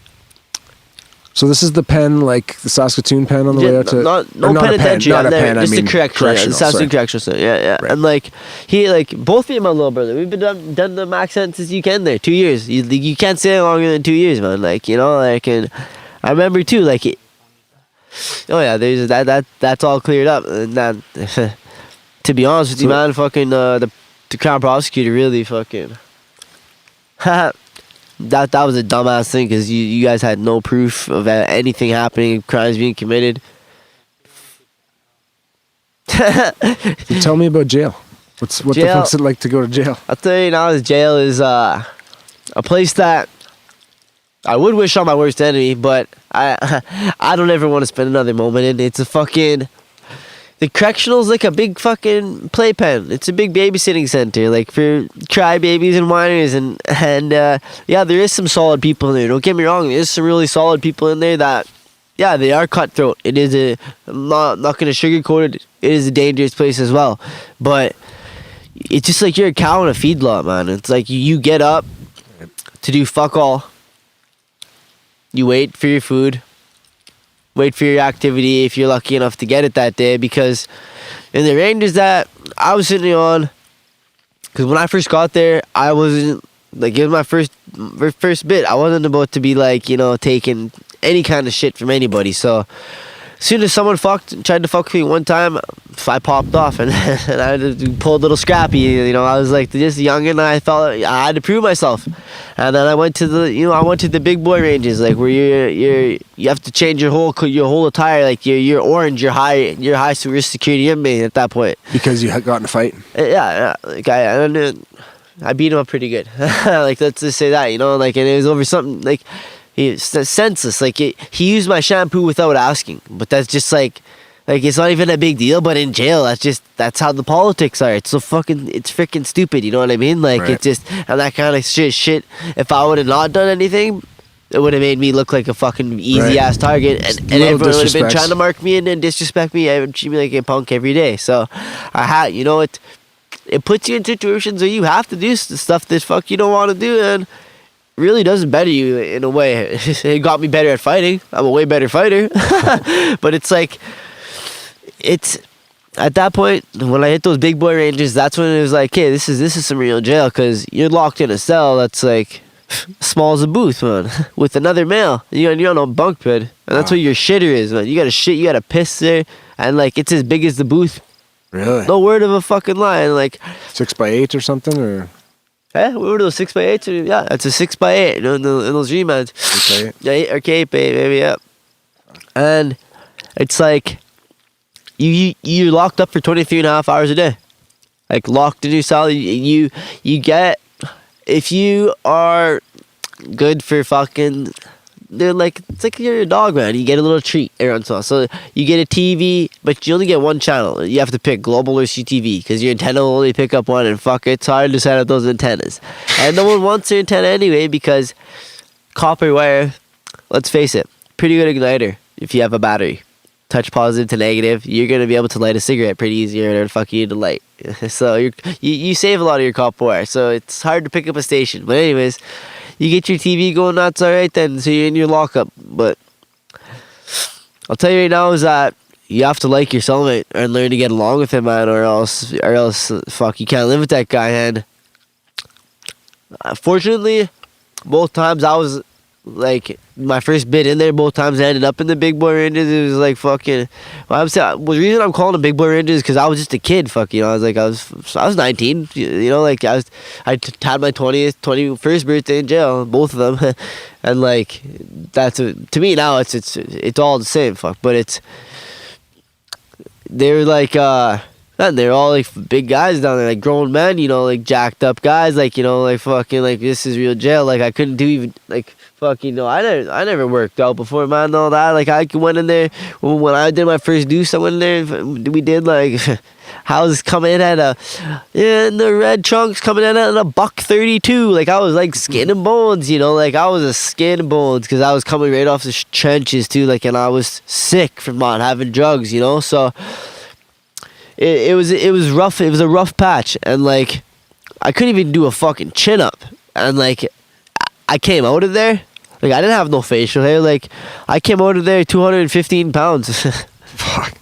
So this is the pen, like the Saskatoon pen on the way out to... No penitentiary. Not a pen, just a correctional. The Saskatoon Correctional Center, yeah. Right. And like, both me and my little brother, we've been done the max sentences you can there, 2 years. You can't stay longer than 2 years, man. Like, and I remember too, like, there's that's all cleared up. And that, to be honest with you, man, fucking, the Crown Prosecutor really fucking... That was a dumbass thing, because you guys had no proof of anything happening, crimes being committed. Tell me about jail. What jail, the fuck's it like to go to jail? I'll tell you now, jail is a place that I would wish on my worst enemy, but I don't ever want to spend another moment in. It's The correctional's like a big fucking playpen. It's a big babysitting center, like for crybabies and whiners, and yeah, there is some solid people in there. Don't get me wrong, there's some really solid people in there that, yeah, they are cutthroat. It is I'm not gonna sugarcoat it. It is a dangerous place as well, but it's just like you're a cow in a feedlot, man. It's like you get up to do fuck all. You wait for your food. Wait for your activity if you're lucky enough to get it that day, because in the ranges that I was sitting on, because when I first got there, I wasn't, like, it was my first bit. I wasn't about to be like, you know, taking any kind of shit from anybody. So as soon as someone tried to fuck me one time, I popped off and, and I had to pull a little scrappy. You know, I was like just young, and I felt I had to prove myself. And then I went to the big boy ranges, like where you have to change your whole attire, like you're orange, you're high risk security inmate at that point. Because you had got in a fight. Yeah, like I beat him up pretty good. Like, let's just say that, you know, like, and it was over something like. He's senseless. Like, he used my shampoo without asking, but that's just like it's not even a big deal. But in jail, that's how the politics are. It's freaking stupid. You know what I mean? Like, right. It's just, and that kind of shit. If I would have not done anything, it would have made me look like a fucking easy ass target, and everyone would have been trying to mark me and disrespect me. I would treat me like a punk every day. So you know, it puts you in situations where you have to do stuff that fuck you don't want to do, and really doesn't better you in a way. It got me better at fighting. I'm a way better fighter. But it's like, it's at that point when I hit those big boy ranges, that's when it was like, hey, this is some real jail, because you're locked in a cell that's like small as a booth, man, with another male. You're on a bunk bed, and that's what your shitter is, man. You gotta shit, you gotta piss there, and like it's as big as the booth. Really? No word of a fucking lie. And like 6x8 or something, or. Yeah, we were those 6x8s. Yeah, it's a 6x8 in those remands. Okay. Yeah, or K8, baby, yeah. And it's like you're locked up for 23.5 hours a day, like locked in your cell. You get, if you are good for fucking, they're like, it's like you're a dog, man. You get a little treat every once in a while. So you get a TV, but you only get one channel. You have to pick global or CTV, because your antenna will only pick up one, and fuck, it's hard to set up those antennas. And no one wants their antenna anyway, because copper wire, let's face it, pretty good igniter if you have a battery. Touch positive to negative, you're going to be able to light a cigarette pretty easier than fuck you to light. So you save a lot of your copper wire, so it's hard to pick up a station. But anyways, you get your TV going, that's alright then, so you're in your lockup. But I'll tell you right now is that you have to like your cellmate and learn to get along with him, man, or else fuck, you can't live with that guy. And fortunately, both times I was like, my first bit in there, both times I ended up in the big boy ranges. It was like fucking, the reason I'm calling them big boy ranges is because I was just a kid. Fuck, you know, I was 19. You know, like I had my 21st birthday in jail, both of them, and like to me now it's all the same. Fuck, but they're like man, they're all like big guys down there, like grown men, you know, like jacked up guys, like, you know, like fucking, like, this is real jail. Like, I couldn't do even, like, fuck, you know, I never worked out before, man, all that. Like, I went in there, when I did my first deuce, I went in there, we did, like, houses coming in at in the red trunks coming in at a $1.32. Like, I was, like, skin and bones, you know, like, I was a skin and bones, because I was coming right off the trenches, too, like, and I was sick from not having drugs, you know, so it was rough. It was a rough patch, and like I couldn't even do a fucking chin up. And like I came out of there, like I didn't have no facial hair. Like I came out of there 215 pounds. Fuck.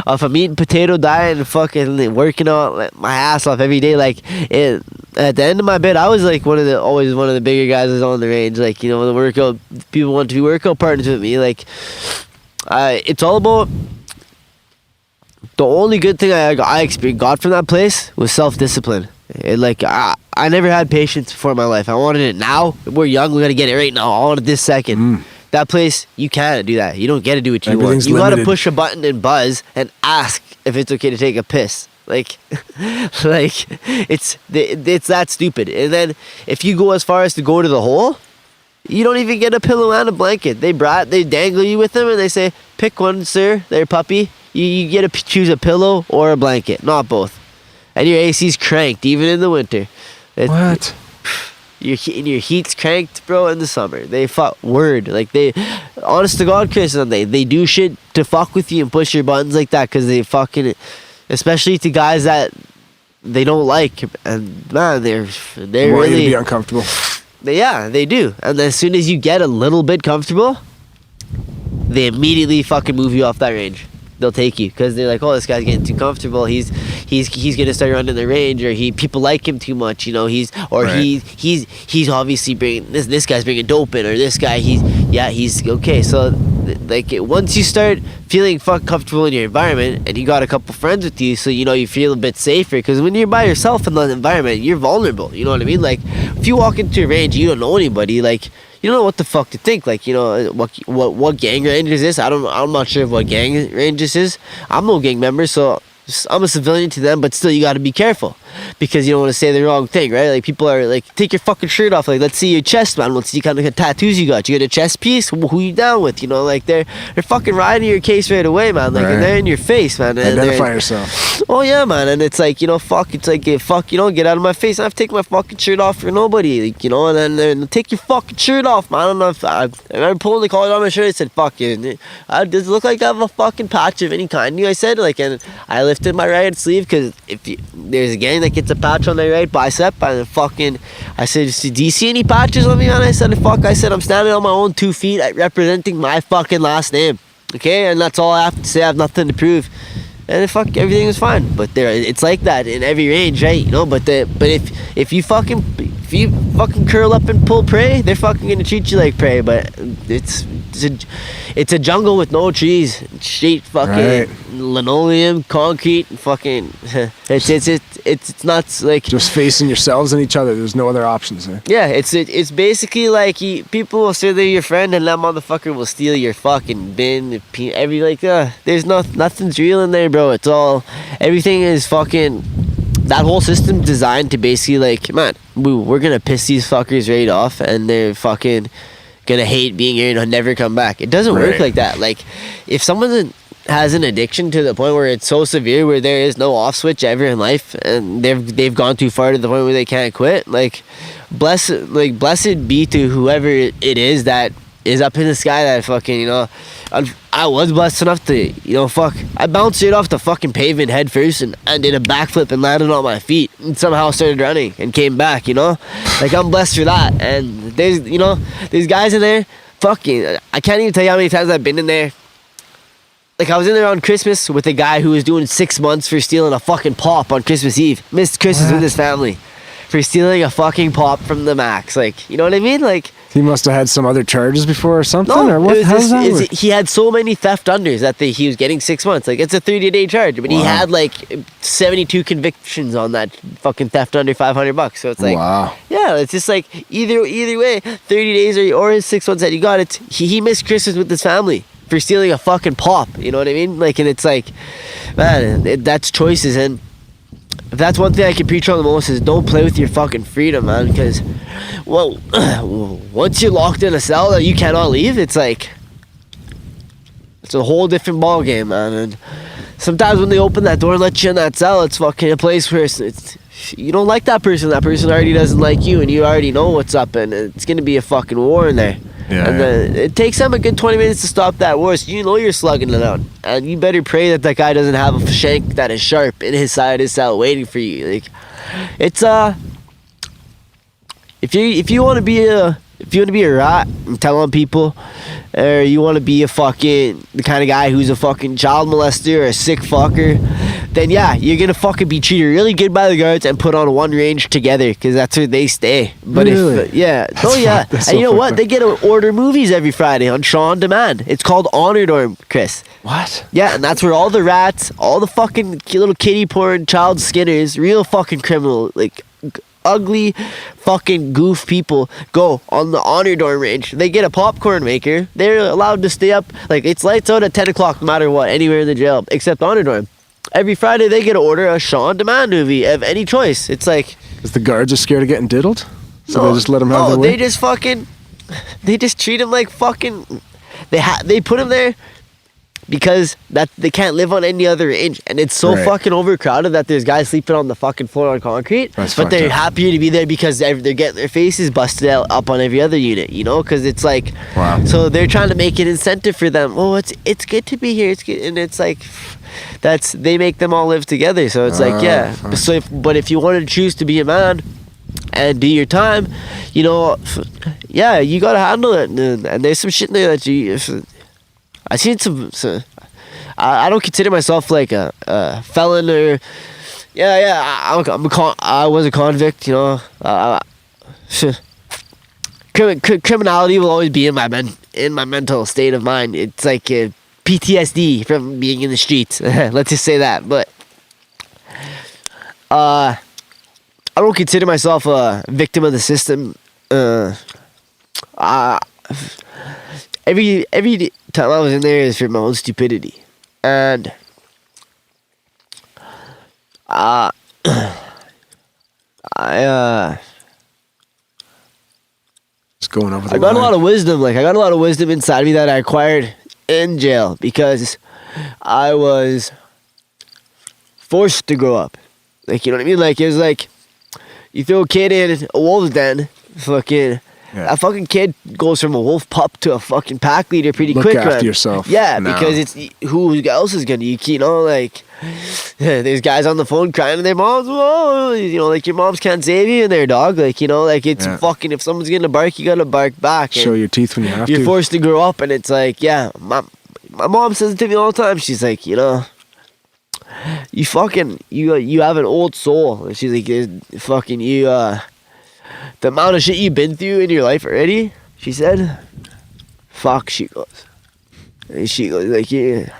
Off a meat and potato diet and fucking working out my ass off every day. Like at the end of my bit, I was like always one of the bigger guys that's on the range. Like, you know, the workout people want to be workout partners with me. Like it's all about. The only good thing I got from that place was self-discipline. Like, I never had patience before in my life. I wanted it now. We're young. We got to get it right now. I want it this second. That place, you can't do that. You don't get to do what you want. You got to push a button and buzz and ask if it's okay to take a piss. Like, it's that stupid. And then if you go as far as to go to the hole, you don't even get a pillow and a blanket. They dangle you with them and they say, pick one, sir. There, puppy. you get to choose a pillow or a blanket, not both. And your AC's cranked even in the winter. What? Your heat's cranked, bro, in the summer. They word, like they, honest to God, Chris, and they do shit to fuck with you and push your buttons like that because they fucking, especially to guys that they don't like, and man, they're Want really you to be uncomfortable. They do. And as soon as you get a little bit comfortable, they immediately fucking move you off that range. They'll take you because they're like, oh, this guy's getting too comfortable. He's gonna start running the range, or people like him too much. You know, he's obviously bringing this guy's bringing dope in, or this guy he's okay. So like once you start feeling comfortable in your environment, and you got a couple friends with you, so you know you feel a bit safer. Because when you're by yourself in that environment, you're vulnerable. You know what I mean? Like if you walk into a range, you don't know anybody. Like you don't know what the fuck to think. Like, you know, what gang range is this? I'm not sure what gang range this is. I'm no gang member, so I'm a civilian to them, but still you got to be careful because you don't want to say the wrong thing, right? Like people are like, take your fucking shirt off. Like, let's see your chest, man. Let's see kind of tattoos you got. You got a chest piece? Who you down with? You know, like they're fucking riding your case right away, man. Like, and they're in your face, man. And identify yourself. Oh yeah, man. And it's like, you know, fuck. It's like, fuck, you know, get out of my face. I have to take my fucking shirt off for nobody, like, you know. And then take your fucking shirt off, man. I don't know if I remember pulling the collar on my shirt. I said, fuck you. Does it look like I have a fucking patch of any kind? I said, like, and I lifted my right sleeve because there's a gang that gets a patch on their right bicep, and fucking I said, do you see any patches on me, man? I said, I'm standing on my own 2 feet representing my fucking last name, okay? And that's all I have to say. I have nothing to prove. And everything was fine. But it's like that in every range, right? You know, but if you fucking curl up and pull prey, they're fucking gonna treat you like prey. But it's a jungle with no trees, straight fucking linoleum, concrete, fucking. It's nuts. Like just facing yourselves and each other. There's no other options there. Yeah, it's basically like people will say they're your friend, and that motherfucker will steal your fucking bin. There's nothing's real in there, bro. It's all, everything is fucking. That whole system designed to basically like, man, we're gonna piss these fuckers right off, and they're fucking gonna hate being here and never come back. It doesn't work like that. Like, if someone has an addiction to the point where it's so severe where there is no off switch ever in life, and they've gone too far to the point where they can't quit, like blessed be to whoever it is that is up in the sky that fucking, you know. I was blessed enough to, you know, I bounced it off the fucking pavement head first and did a backflip and landed on my feet and somehow started running and came back, you know. Like, I'm blessed for that. And there's guys in there, fucking, I can't even tell you how many times I've been in there. Like, I was in there on Christmas with a guy who was doing 6 months for stealing a fucking pop on Christmas Eve. Missed Christmas with his family for stealing a fucking pop from the max. Like, you know what I mean? Like, he must have had some other charges before or something. No, or what? How does that work? He had so many theft unders that he was getting 6 months. Like, it's a 30-day charge, but he had like 72 convictions on that fucking theft under $500. So it's like, yeah, it's just like either way, 30 days or his 6 months that he got. It's he missed Christmas with his family for stealing a fucking pop. You know what I mean? Like, and it's like, man, that's choices. And if that's one thing I can preach on the most, is don't play with your fucking freedom, man. Because, well, once you're locked in a cell that you cannot leave, it's like, it's a whole different ball game, man. And sometimes when they open that door and let you in that cell, it's fucking a place where it's you don't like that person already doesn't like you, and you already know what's up, and it's gonna be a fucking war in there. And it takes them a good 20 minutes to stop that war, so you know you're slugging it out, and you better pray that guy doesn't have a shank that is sharp in his side of his cell waiting for you. Like, it's if you want to be a rat and tell on people, or you want to be the kind of guy who's a fucking child molester or a sick fucker, then yeah, you're gonna fucking be treated really good by the guards and put on one range together, because that's where they stay. But really? And you know what? They get to order movies every Friday on Shaw on Demand. It's called Honor Dorm, Chris. What? Yeah, and that's where all the rats, all the fucking little kitty porn child skinners, real fucking criminal, like ugly fucking goof people go on the Honor Dorm range. They get a popcorn maker. They're allowed to stay up, like, it's lights out at 10 o'clock no matter what, anywhere in the jail except Honor Dorm. Every Friday they get to order a Shaw on Demand movie of any choice. It's like, because the guards are scared of getting diddled, so they just let them have their way. They just treat him like fucking, they put him there because that they can't live on any other range, and it's so Right. fucking overcrowded that there's guys sleeping on the fucking floor on concrete. That's but fucked they're up. happier to be there because they're getting their faces busted out up on every other unit, you know, because it's like, Wow. so they're trying to make an incentive for them. Oh, it's good to be here. It's good, and it's like, they make them all live together. So it's like, yeah. fuck. So if you wanted to choose to be a man and do your time, you know, yeah, you gotta handle it. And there's some shit in there that I seen some. I don't consider myself like a felon or. I was a convict. You know, criminality will always be in my mental state of mind. It's like PTSD from being in the streets. Let's just say that. But I don't consider myself a victim of the system. Every time I was in there is for my own stupidity, and I Just going over the I got a line. lot of wisdom. Like, I got a lot of wisdom inside me that I acquired in jail because I was forced to grow up. Like, you know what I mean? Like, it was like you throw a kid in a wolf's den, fucking. Yeah. That fucking kid goes from a wolf pup to a fucking pack leader pretty Look quick, after man. yourself Yeah, now. because it's who else is gonna, you know, like there's guys on the phone crying to their moms, whoa, you know, like your moms can't save you and their dog, like, you know, like it's Yeah. fucking, if someone's gonna bark, you gotta bark back. Show And your teeth when you have you're to. forced to grow up, and it's like, yeah, my mom says it to me all the time. She's like, you know, you fucking, you have an old soul. And she's like, fucking you, the amount of shit you've been through in your life already, she said, fuck, she goes. And she goes, like, yeah,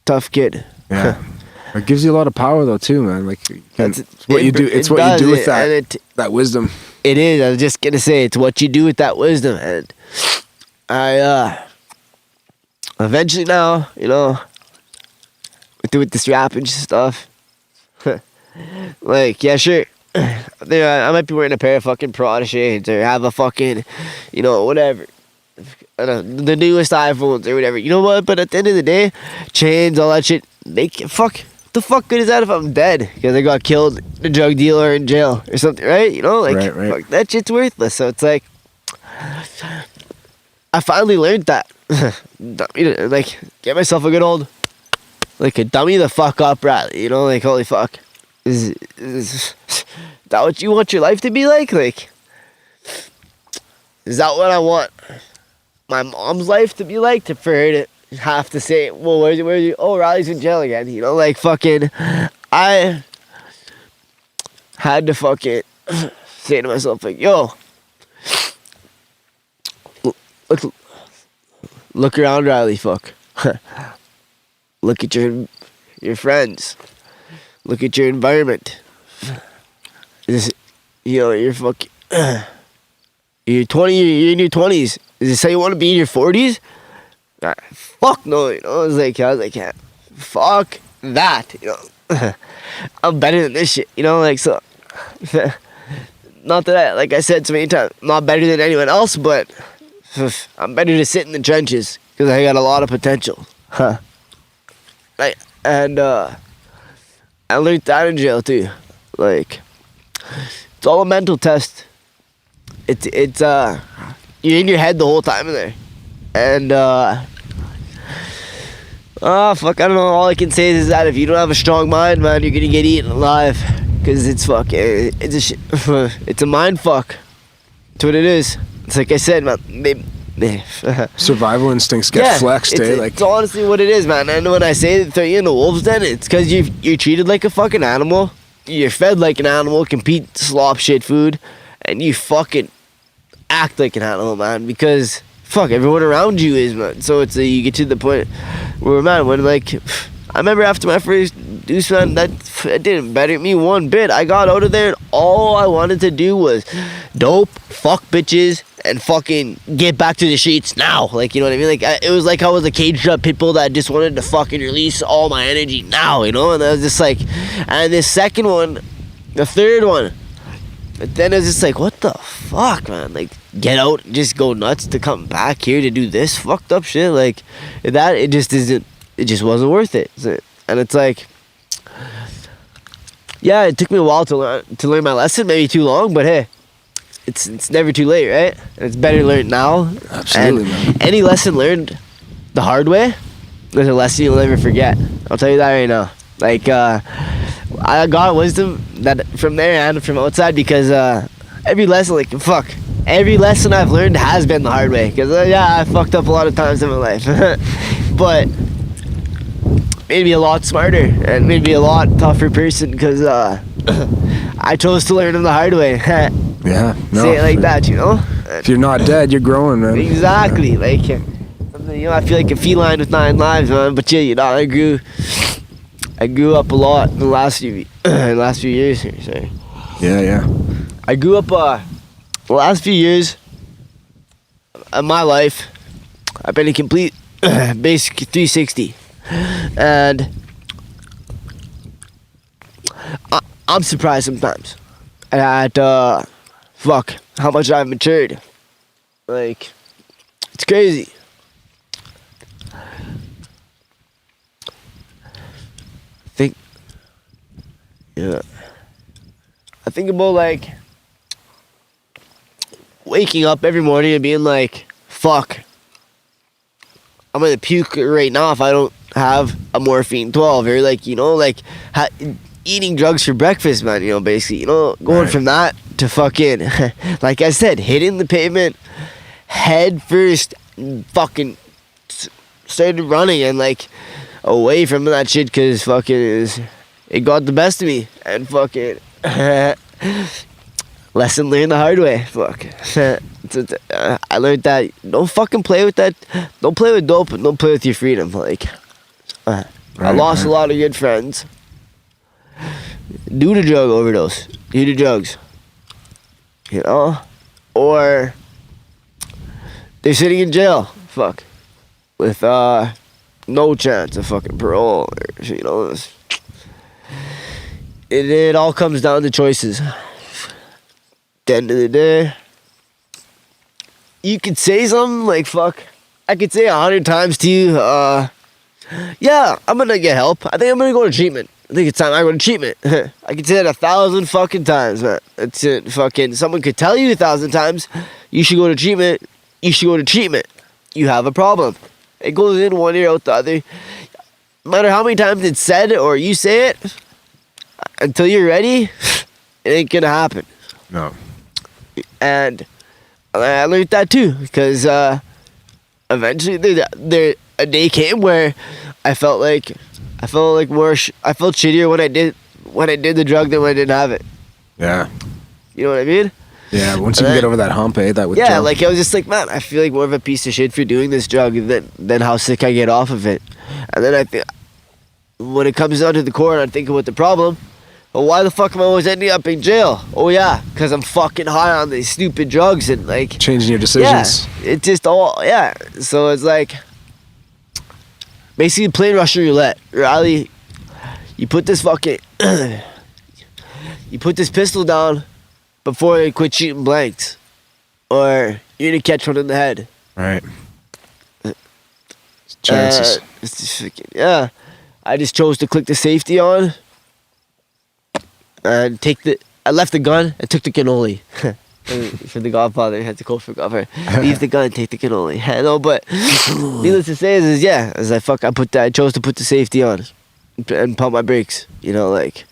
tough kid. Yeah. It gives you a lot of power though too, man. Like That's- it's what you do. It's what you do with that and that wisdom. it is. I was just gonna say, it's what you do with that wisdom. And I eventually now, you know, with this rapping stuff, like, yeah, sure. I might be wearing a pair of fucking Prada shades or have a fucking, you know, whatever. I don't know, the newest iPhones or whatever. You know what? But at the end of the day, chains, all that shit, the fuck good is that if I'm dead because I got killed, a drug dealer in jail or something, right? You know, like, Right. fuck, that shit's worthless. So it's like, I finally learned that. Like, get myself a good old, like, a dummy the fuck up, Ryley. You know, like, holy fuck. Is that what you want your life to be like? Like, is that what I want my mom's life to be like? For her to have to say, well, where's you? Oh, Ryley's in jail again. You know, like, fucking, I had to fucking say to myself, like, yo, look around, Ryley, fuck. Look at your friends. Look at your environment. You know, you're fucking, you're 20, you're in your 20s. Is this how you want to be in your 40s? Fuck no, you know. I was like, yeah, fuck that, you know. I'm better than this shit, you know, like, so. Not that like I said so many times, I'm not better than anyone else, but I'm better to sit in the trenches because I got a lot of potential. And I learned that in jail too. Like, it's all a mental test. It's you're in your head the whole time in there, and fuck, I don't know. All I can say is that if you don't have a strong mind, man, you're gonna get eaten alive. Cause it's fucking, it's a mind fuck. That's what it is. It's like I said, man. Survival instincts get flexed, eh? Like, it's honestly what it is, man. And when I say throw you in the wolves den, it's because you're treated like a fucking animal. You're fed like an animal, compete slop shit food, and you fucking act like an animal, man. Because fuck, everyone around you is, man. So it's you get to the point where, man, when like I remember after my first deuce, man, that didn't better me one bit. I got out of there and all I wanted to do was dope, fuck bitches, and fucking get back to the streets now. Like, you know what I mean? Like, it was like I was a caged up pit bull that just wanted to fucking release all my energy now, you know? And I was just like, and this second one, the third one, but then it was just like, what the fuck, man? Like, get out, just go nuts to come back here to do this fucked up shit. Like, that, it just isn't it just wasn't worth it. And it's like, yeah, it took me a while to learn my lesson, maybe too long, but hey, it's never too late, right? And it's better learned now. Absolutely, and man. any lesson learned the hard way is a lesson you'll never forget. I'll tell you that right now. Like, I got wisdom that from there and from outside, because every lesson I've learned has been the hard way. Because I fucked up a lot of times in my life, but made me a lot smarter and made me a lot tougher person, because I chose to learn them the hard way. Yeah, no, Say it like that, you know. If you're not dead, you're growing, man. Exactly, like, you know, I feel like a feline with 9 lives, man. But yeah, you know, I grew up a lot in the last few years here. Sorry. Yeah. I grew up the last few years of my life. I've been a complete basic 360, and I'm surprised sometimes at how much I've matured. Like, it's crazy. I think about, like, waking up every morning and being like, fuck, I'm gonna puke right now if I don't have a morphine 12, or, like, you know, like, eating drugs for breakfast, man, you know, basically, you know, going Right. from that to fucking, like I said, hitting the pavement head first, fucking started running and, like, away from that shit, because fucking it got the best of me, and fucking lesson learned the hard way. Fuck. I learned that don't fucking play with that. Don't play with dope, and don't play with your freedom. Like, I lost a lot of good friends due to drug overdose, due to drugs, you know, or they're sitting in jail, fuck, with no chance of fucking parole, or, you know. It all comes down to choices. At the end of the day, you could say something like, fuck, I could say 100 times to you, yeah, I'm gonna get help. I think I'm gonna go to treatment. I think it's time I go to treatment. I could say that 1,000 fucking times, man. It's it. Fucking, someone could tell you 1,000 times, you should go to treatment. You should go to treatment. You have a problem. It goes in one ear, out the other. No matter how many times it's said or you say it, until you're ready, it ain't gonna happen. No. And I learned that too, because eventually there a day came where I felt shittier when I did the drug than when I didn't have it. Yeah. You know what I mean? Yeah. Once you can get over that hump, that would. Yeah, like, I was just like, man, I feel like more of a piece of shit for doing this drug than how sick I get off of it. And then I think, when it comes down to the core and I'm thinking what the problem, well, why the fuck am I always ending up in jail? Oh yeah, because I'm fucking high on these stupid drugs and, like, changing your decisions. Yeah, it just all, yeah. So it's like, basically playing Russian roulette. Ryley, you put this fucking, you put this pistol down before you quit shooting blanks, or you're gonna catch one in the head. Right. Chances. It's just fucking, yeah. I just chose to click the safety on and I left the gun and took the cannoli. For the Godfather, I had to call for Godfather. Leave the gun, take the cannoli. I know, but needless to say is I chose to put the safety on and pump my brakes. You know, like,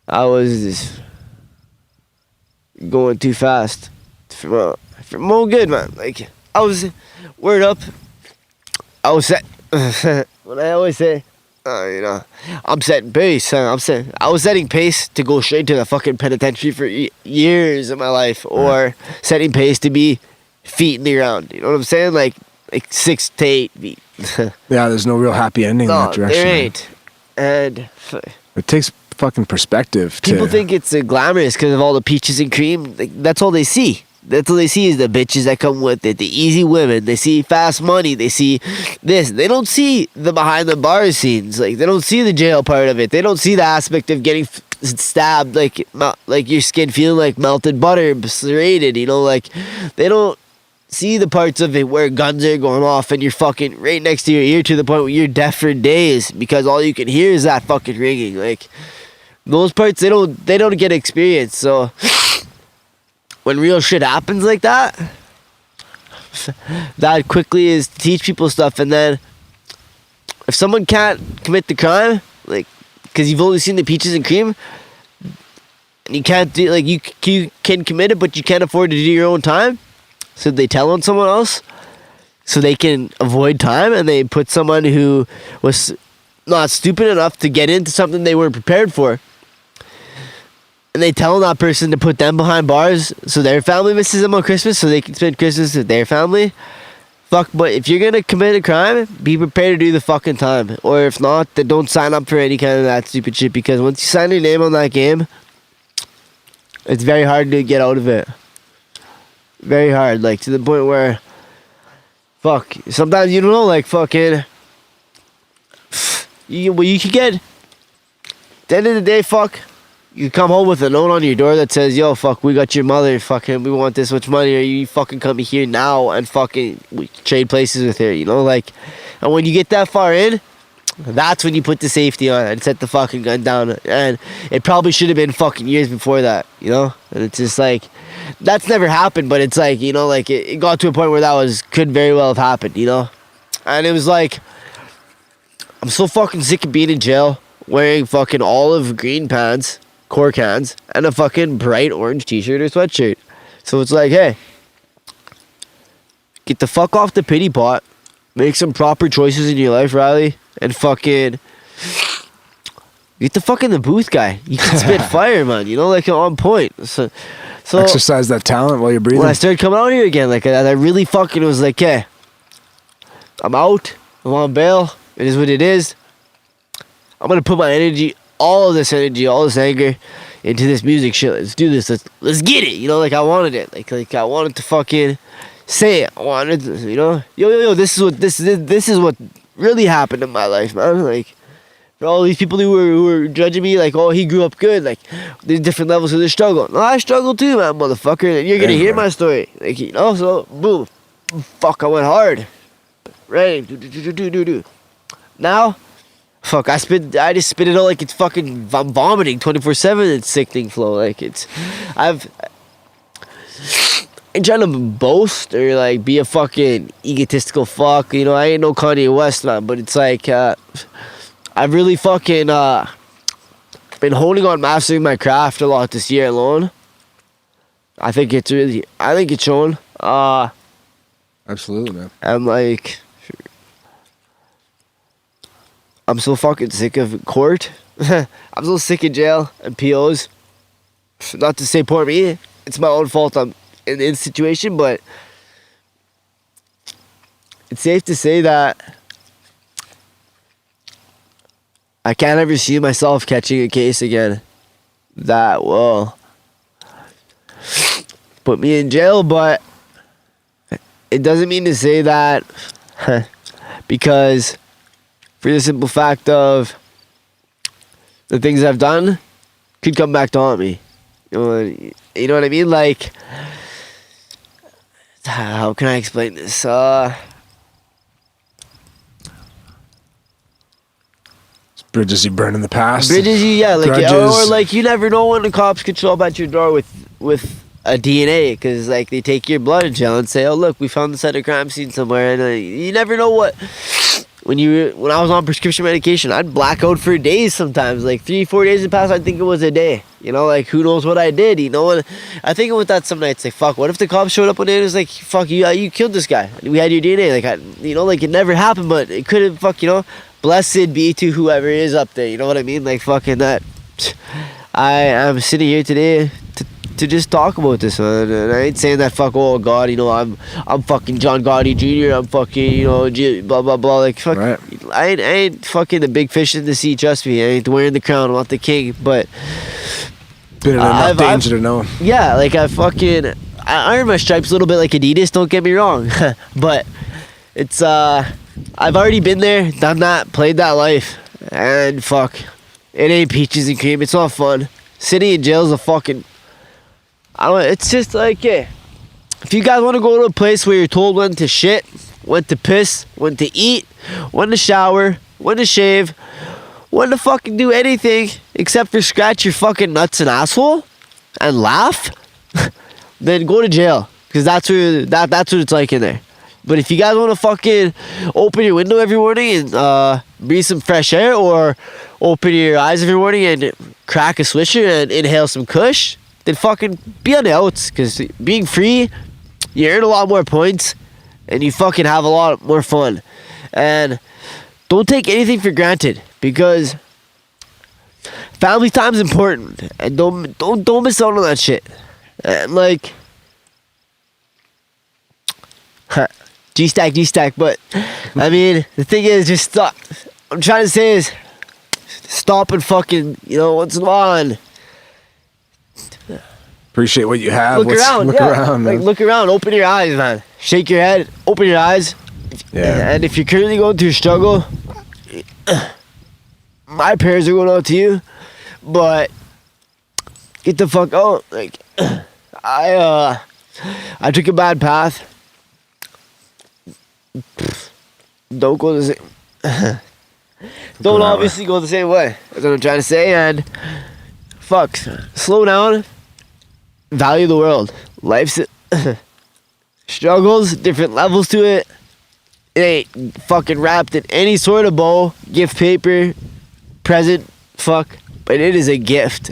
I was just going too fast for more good, man. Like, I was, word up, I was set. When I always say, you know, I'm setting pace. I was setting pace to go straight to the fucking penitentiary for years of my life, or setting pace to be feet in the ground. You know what I'm saying? Like 6 to 8 feet. Yeah, there's no real happy ending in that direction. There ain't. And it takes fucking perspective. People think it's glamorous because of all the peaches and cream. Like, that's all they see. That's all they see is the bitches that come with it, the easy women. They see fast money. They see this. They don't see the behind the bars scenes. Like, they don't see the jail part of it. They don't see the aspect of getting stabbed, like your skin feeling like melted butter, serrated. You know, like, they don't see the parts of it where guns are going off and you're fucking right next to your ear to the point where you're deaf for days because all you can hear is that fucking ringing. Like, those parts, they don't get experience. So when real shit happens like that, that quickly is to teach people stuff. And then if someone can't commit the crime, like, because you've only seen the peaches and cream, and you can't do, like, you can commit it, but you can't afford to do your own time, so they tell on someone else so they can avoid time, and they put someone who was not stupid enough to get into something they weren't prepared for, and they tell that person to put them behind bars so their family misses them on Christmas so they can spend Christmas with their family. Fuck, but if you're gonna commit a crime, be prepared to do the fucking time. Or if not, then don't sign up for any kind of that stupid shit, because once you sign your name on that game, it's very hard to get out of it. Very hard, like, to the point where, fuck, sometimes you don't know, like, fucking, you could get, at the end of the day, fuck, you come home with a note on your door that says, yo, fuck, we got your mother, fucking, we want this much money, or you fucking come here now and fucking we trade places with her, you know, like, and when you get that far in, that's when you put the safety on and set the fucking gun down. And it probably should have been fucking years before that, you know? And it's just like, that's never happened, but it's like, you know, like, it got to a point where that could very well have happened, you know? And it was like, I'm so fucking sick of being in jail, wearing fucking olive green pants, core cans, and a fucking bright orange t-shirt or sweatshirt. So it's like, hey, get the fuck off the pity pot, make some proper choices in your life, Ryley. And fucking get the fuck in the booth, guy. You can spit fire, man. You know, like, on point. So exercise that talent while you're breathing. When I started coming out here again, like, I really fucking was like, hey, I'm out. I'm on bail. It is what it is. I'm gonna put my energy, all of this energy, all this anger, into this music shit. Let's do this. Let's get it. You know, like, I wanted it. Like I wanted to fucking say it. I wanted to, you know, yo. This is what really happened in my life, man. Like, for all these people who were judging me, like, oh, he grew up good, like, there's different levels of the struggle. No, I struggle too, man, motherfucker, and you're gonna hear my story, like, you know. So boom, fuck, I went hard, right? Do. Now, fuck, I just spit it out like it's fucking, I'm vomiting 24/7. It's sickening flow, like, ain't trying to boast or, like, be a fucking egotistical fuck, you know. I ain't no Kanye West, man, but it's like, I've really fucking been honing on mastering my craft a lot this year alone. I think it's shown. Absolutely, man. I'm like, I'm so fucking sick of court. I'm so sick of jail and POs. Not to say poor me, it's my own fault I'm in this situation, but it's safe to say that I can't ever see myself catching a case again that will put me in jail. But it doesn't mean to say that because for the simple fact of the things I've done could come back to haunt me. You know what I mean? Like, how can I explain this? Bridges you burn in the past. Bridges you, yeah, like, grudges. or like, you never know when the cops could show up at your door with a DNA, because, like, they take your blood in jail and say, oh, look, we found this at a crime scene somewhere, and you never know what. When I was on prescription medication, I'd black out for days sometimes, like 3-4 days would pass, I'd think it was a day, you know, like, who knows what I did, you know. And I think with that some nights, like, fuck, what if the cops showed up one day and it was like, fuck, you killed this guy, we had your DNA, like, you know, like, it never happened, but it could have, fuck, you know. Blessed be to whoever is up there, you know what I mean? Like, fucking that. I am sitting here today to just talk about this, man. And I ain't saying that, fuck, oh God, you know, I'm fucking John Gotti Jr., I'm fucking, you know, blah blah blah, like, fuck, right. I ain't fucking the big fish in the sea, trust me. I ain't wearing the crown, I'm not the king, but been in enough danger to know. Yeah, like, I earn my stripes a little bit like Adidas, don't get me wrong, but it's I've already been there, done that, played that life, and fuck, it ain't peaches and cream. It's not fun. Sitting in jail is a fucking, it's just like, yeah, if you guys want to go to a place where you're told when to shit, when to piss, when to eat, when to shower, when to shave, when to fucking do anything except for scratch your fucking nuts and asshole and laugh, then go to jail. Because that's what it's like in there. But if you guys want to fucking open your window every morning and breathe some fresh air, or open your eyes every morning and crack a swisher and inhale some kush, then fucking be on the outs. Because being free, you earn a lot more points and you fucking have a lot more fun. And don't take anything for granted, because family time's important, and don't miss out on that shit. And like, G-stack, but I mean, the thing is, just stop. I'm trying to say is, stop and fucking, once in a while, and appreciate what you have. Look around, man. Like, look around, open your eyes, man. Shake your head, open your eyes. Yeah. And if you're currently going through a struggle, my prayers are going out to you, but get the fuck out. Like, I took a bad path. Don't go the same. Don't obviously go the same way. That's what I'm trying to say. And fuck, slow down. Value the world. Life's struggles, different levels to it. It ain't fucking wrapped in any sort of bow, gift paper, present. Fuck, but it is a gift.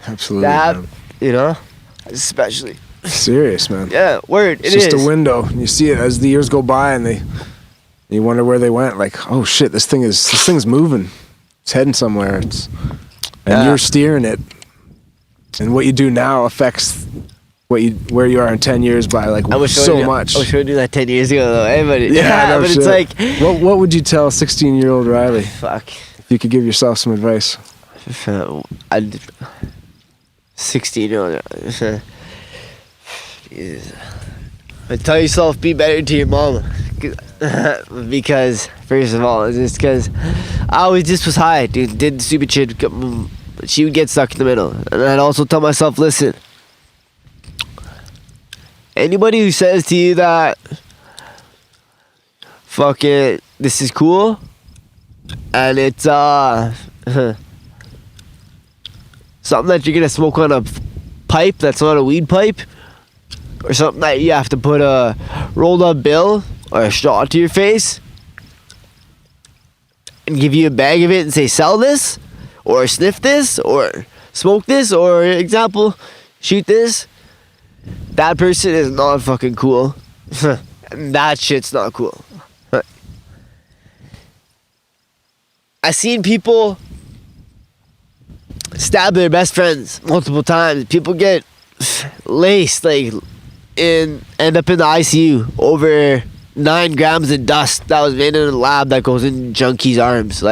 Absolutely. That, man. Especially. Serious, man. Yeah, word. It's just a window. You see it as the years go by, and you wonder where they went. Like, oh shit, this thing's moving. It's heading somewhere. You're steering it, and what you do now affects where you are in 10 years by much. I wish I would do that 10 years ago though. Hey, but but shit. It's like, what would you tell 16-year-old Ryley? Fuck. If you could give yourself some advice. 16-year-old. Tell yourself, be better to your mom. Because, first of all, it's just because I always just was high, dude. Did the stupid shit. She would get stuck in the middle. And I'd also tell myself, listen, anybody who says to you that, fuck it, this is cool, and it's something that you're gonna smoke on a pipe that's not a weed pipe, or something that you have to put a rolled up bill or a straw to your face and give you a bag of it and say sell this or sniff this or smoke this or, example, shoot this, that person is not fucking cool. And that shit's not cool. I seen people stab their best friends multiple times. People get laced, end up in the ICU over 9 grams of dust that was made in a lab that goes in junkies' arms.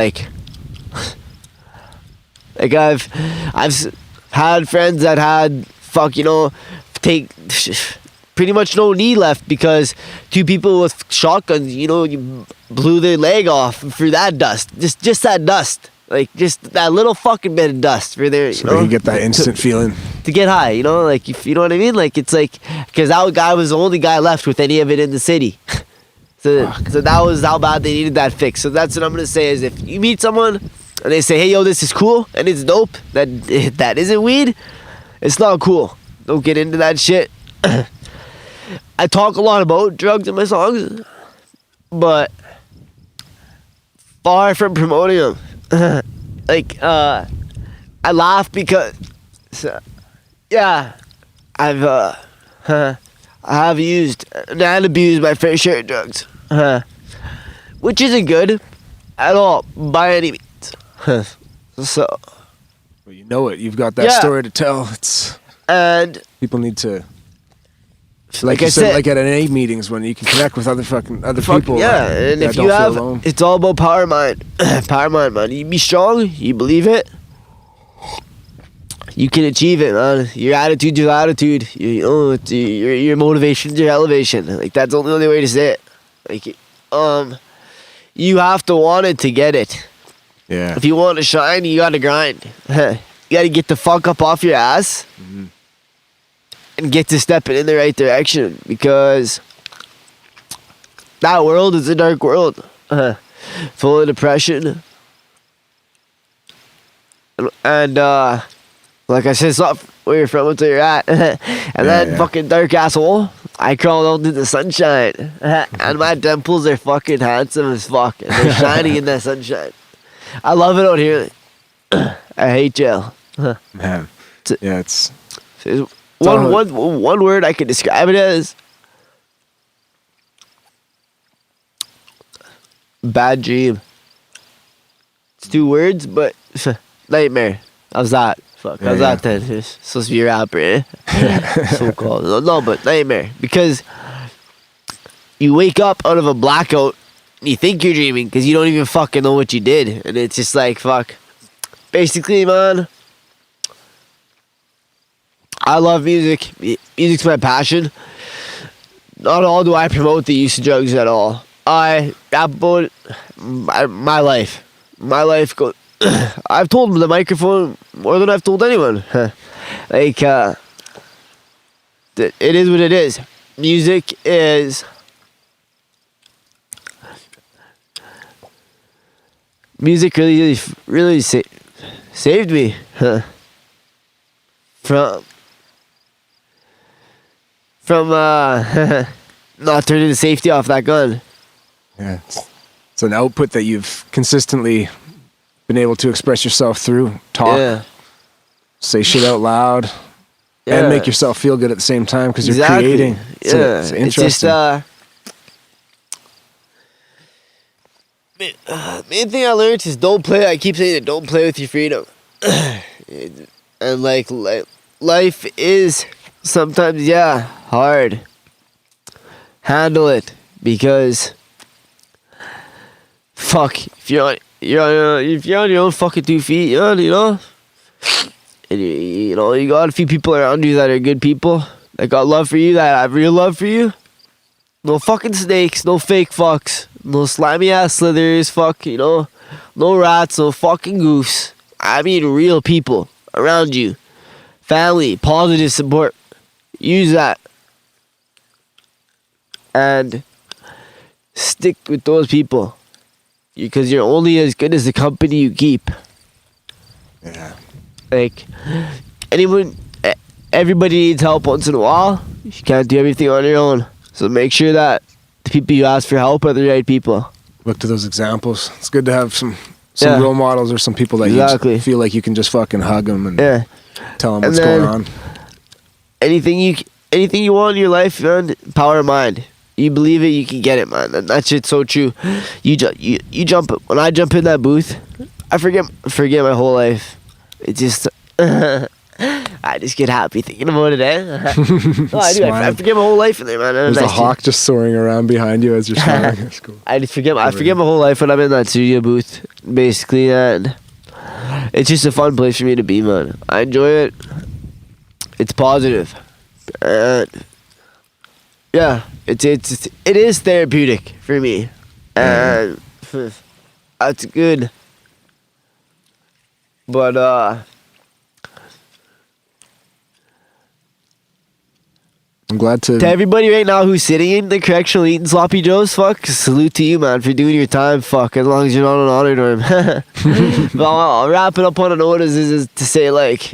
I've had friends that had take pretty much no knee left because 2 people with shotguns, you blew their leg off for that dust. Just that dust. Just that little fucking bit of dust for their, So you get that instant feeling. To get high, if you know what I mean? It's because that guy was the only guy left with any of it in the city. So that was how bad they needed that fix. So that's what I'm going to say is, if you meet someone and they say, hey, yo, this is cool and it's dope, that isn't weed, it's not cool. Don't get into that shit. I talk a lot about drugs in my songs, but far from promoting them. I laugh because, I have used and abused my fair share of drugs, which isn't good at all by any means. So, well, you know it. You've got that story to tell. And people need to, like you said, at NA meetings when you can connect with other people. Yeah, and if you have, it's all about power mind. Power mind, man. You be strong. You believe it. You can achieve it, man. Your attitude's your latitude. Your motivation's your elevation. That's the only way to say it. You have to want it to get it. Yeah. If you want to shine, you gotta grind. You gotta get the fuck up off your ass. Mm-hmm. and get to stepping in the right direction, because that world is a dark world, full of depression, and like I said, it's not where you're from, it's where you're at. And then fucking dark asshole, I crawled out into the sunshine, and my temples are fucking handsome as fuck, and they're shining in that sunshine. I love it out here. I hate jail. Man, yeah, it's one word I could describe it as: bad dream. It's 2 words, but nightmare. How's that? Fuck, how's that then? You're supposed to be a rapper, eh? So called. No, but nightmare. Because you wake up out of a blackout and you think you're dreaming because you don't even fucking know what you did. And it's just like, fuck. Basically, man, I love music. Music's my passion. Not all do I promote the use of drugs at all. I rap about my life. My life goes... I've told the microphone more than I've told anyone. Like, it is what it is. Music is... Music really saved me. From not turning the safety off that gun. Yeah, it's an output that you've consistently been able to express yourself through, talk, say shit out loud, and make yourself feel good at the same time because you're creating. It's interesting. It's just, main thing I learned is don't play. I keep saying it. Don't play with your freedom. And like life is sometimes hard. Handle it, because fuck, if you're on your own fucking 2 feet, you know, and you know you got a few people around you that are good people that got love for you, that have real love for you. No fucking snakes, no fake fucks, no slimy ass slithers, fuck, you know, no rats, no fucking goofs. I mean real people around you, family, positive support. Use that and stick with those people, because you're only as good as the company you keep. Yeah. Like, everybody needs help once in a while. You can't do everything on your own. So make sure that the people you ask for help are the right people. Look to those examples. It's good to have some role models or some people that you feel like you can just fucking hug them and tell them what's going on. Anything you want in your life, man, power of mind. You believe it, you can get it, man. And that shit's so true. You jump. When I jump in that booth, I forget my whole life. It just I just get happy thinking about it, eh? No, I do. I forget my whole life in there, man. There's a hawk just soaring around behind you as you're smiling. That's cool. I forget my whole life when I'm in that studio booth, basically, and it's just a fun place for me to be, man. I enjoy it. It's positive. And it is therapeutic for me, and that's good. But I'm glad to everybody right now who's sitting in the correctional eating sloppy joes, fuck, salute to you, man, for doing your time, fuck, as long as you're not an honor dorm. But I'll wrap it up on a note is to say, like,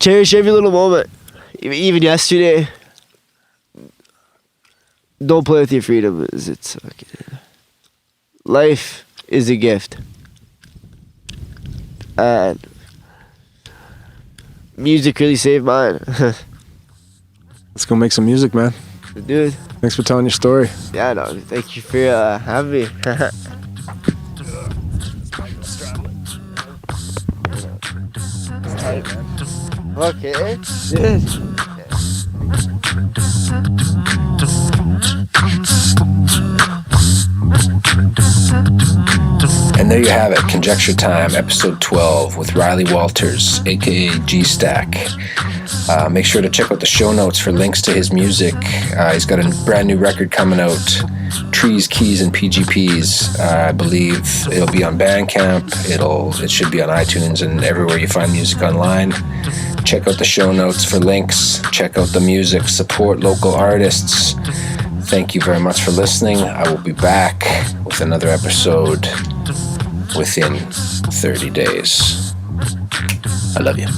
cherish every little moment. Even yesterday, don't play with your freedom. It's fucking... Life is a gift. And music really saved mine. Let's go make some music, man. Dude. Thanks for telling your story. Yeah, no, thank you for having me. Okay. And there you have it, Conjecture Time, episode 12 with Ryley Walters, aka G-Stack. Make sure to check out the show notes for links to his music. He's got a brand new record coming out, Trees, Keys, and PGPs. I believe it'll be on Bandcamp. It should be on iTunes and everywhere you find music online. Check out the show notes for links. Check out the music. Support local artists. Thank you very much for listening. I will be back with another episode within 30 days. I love you.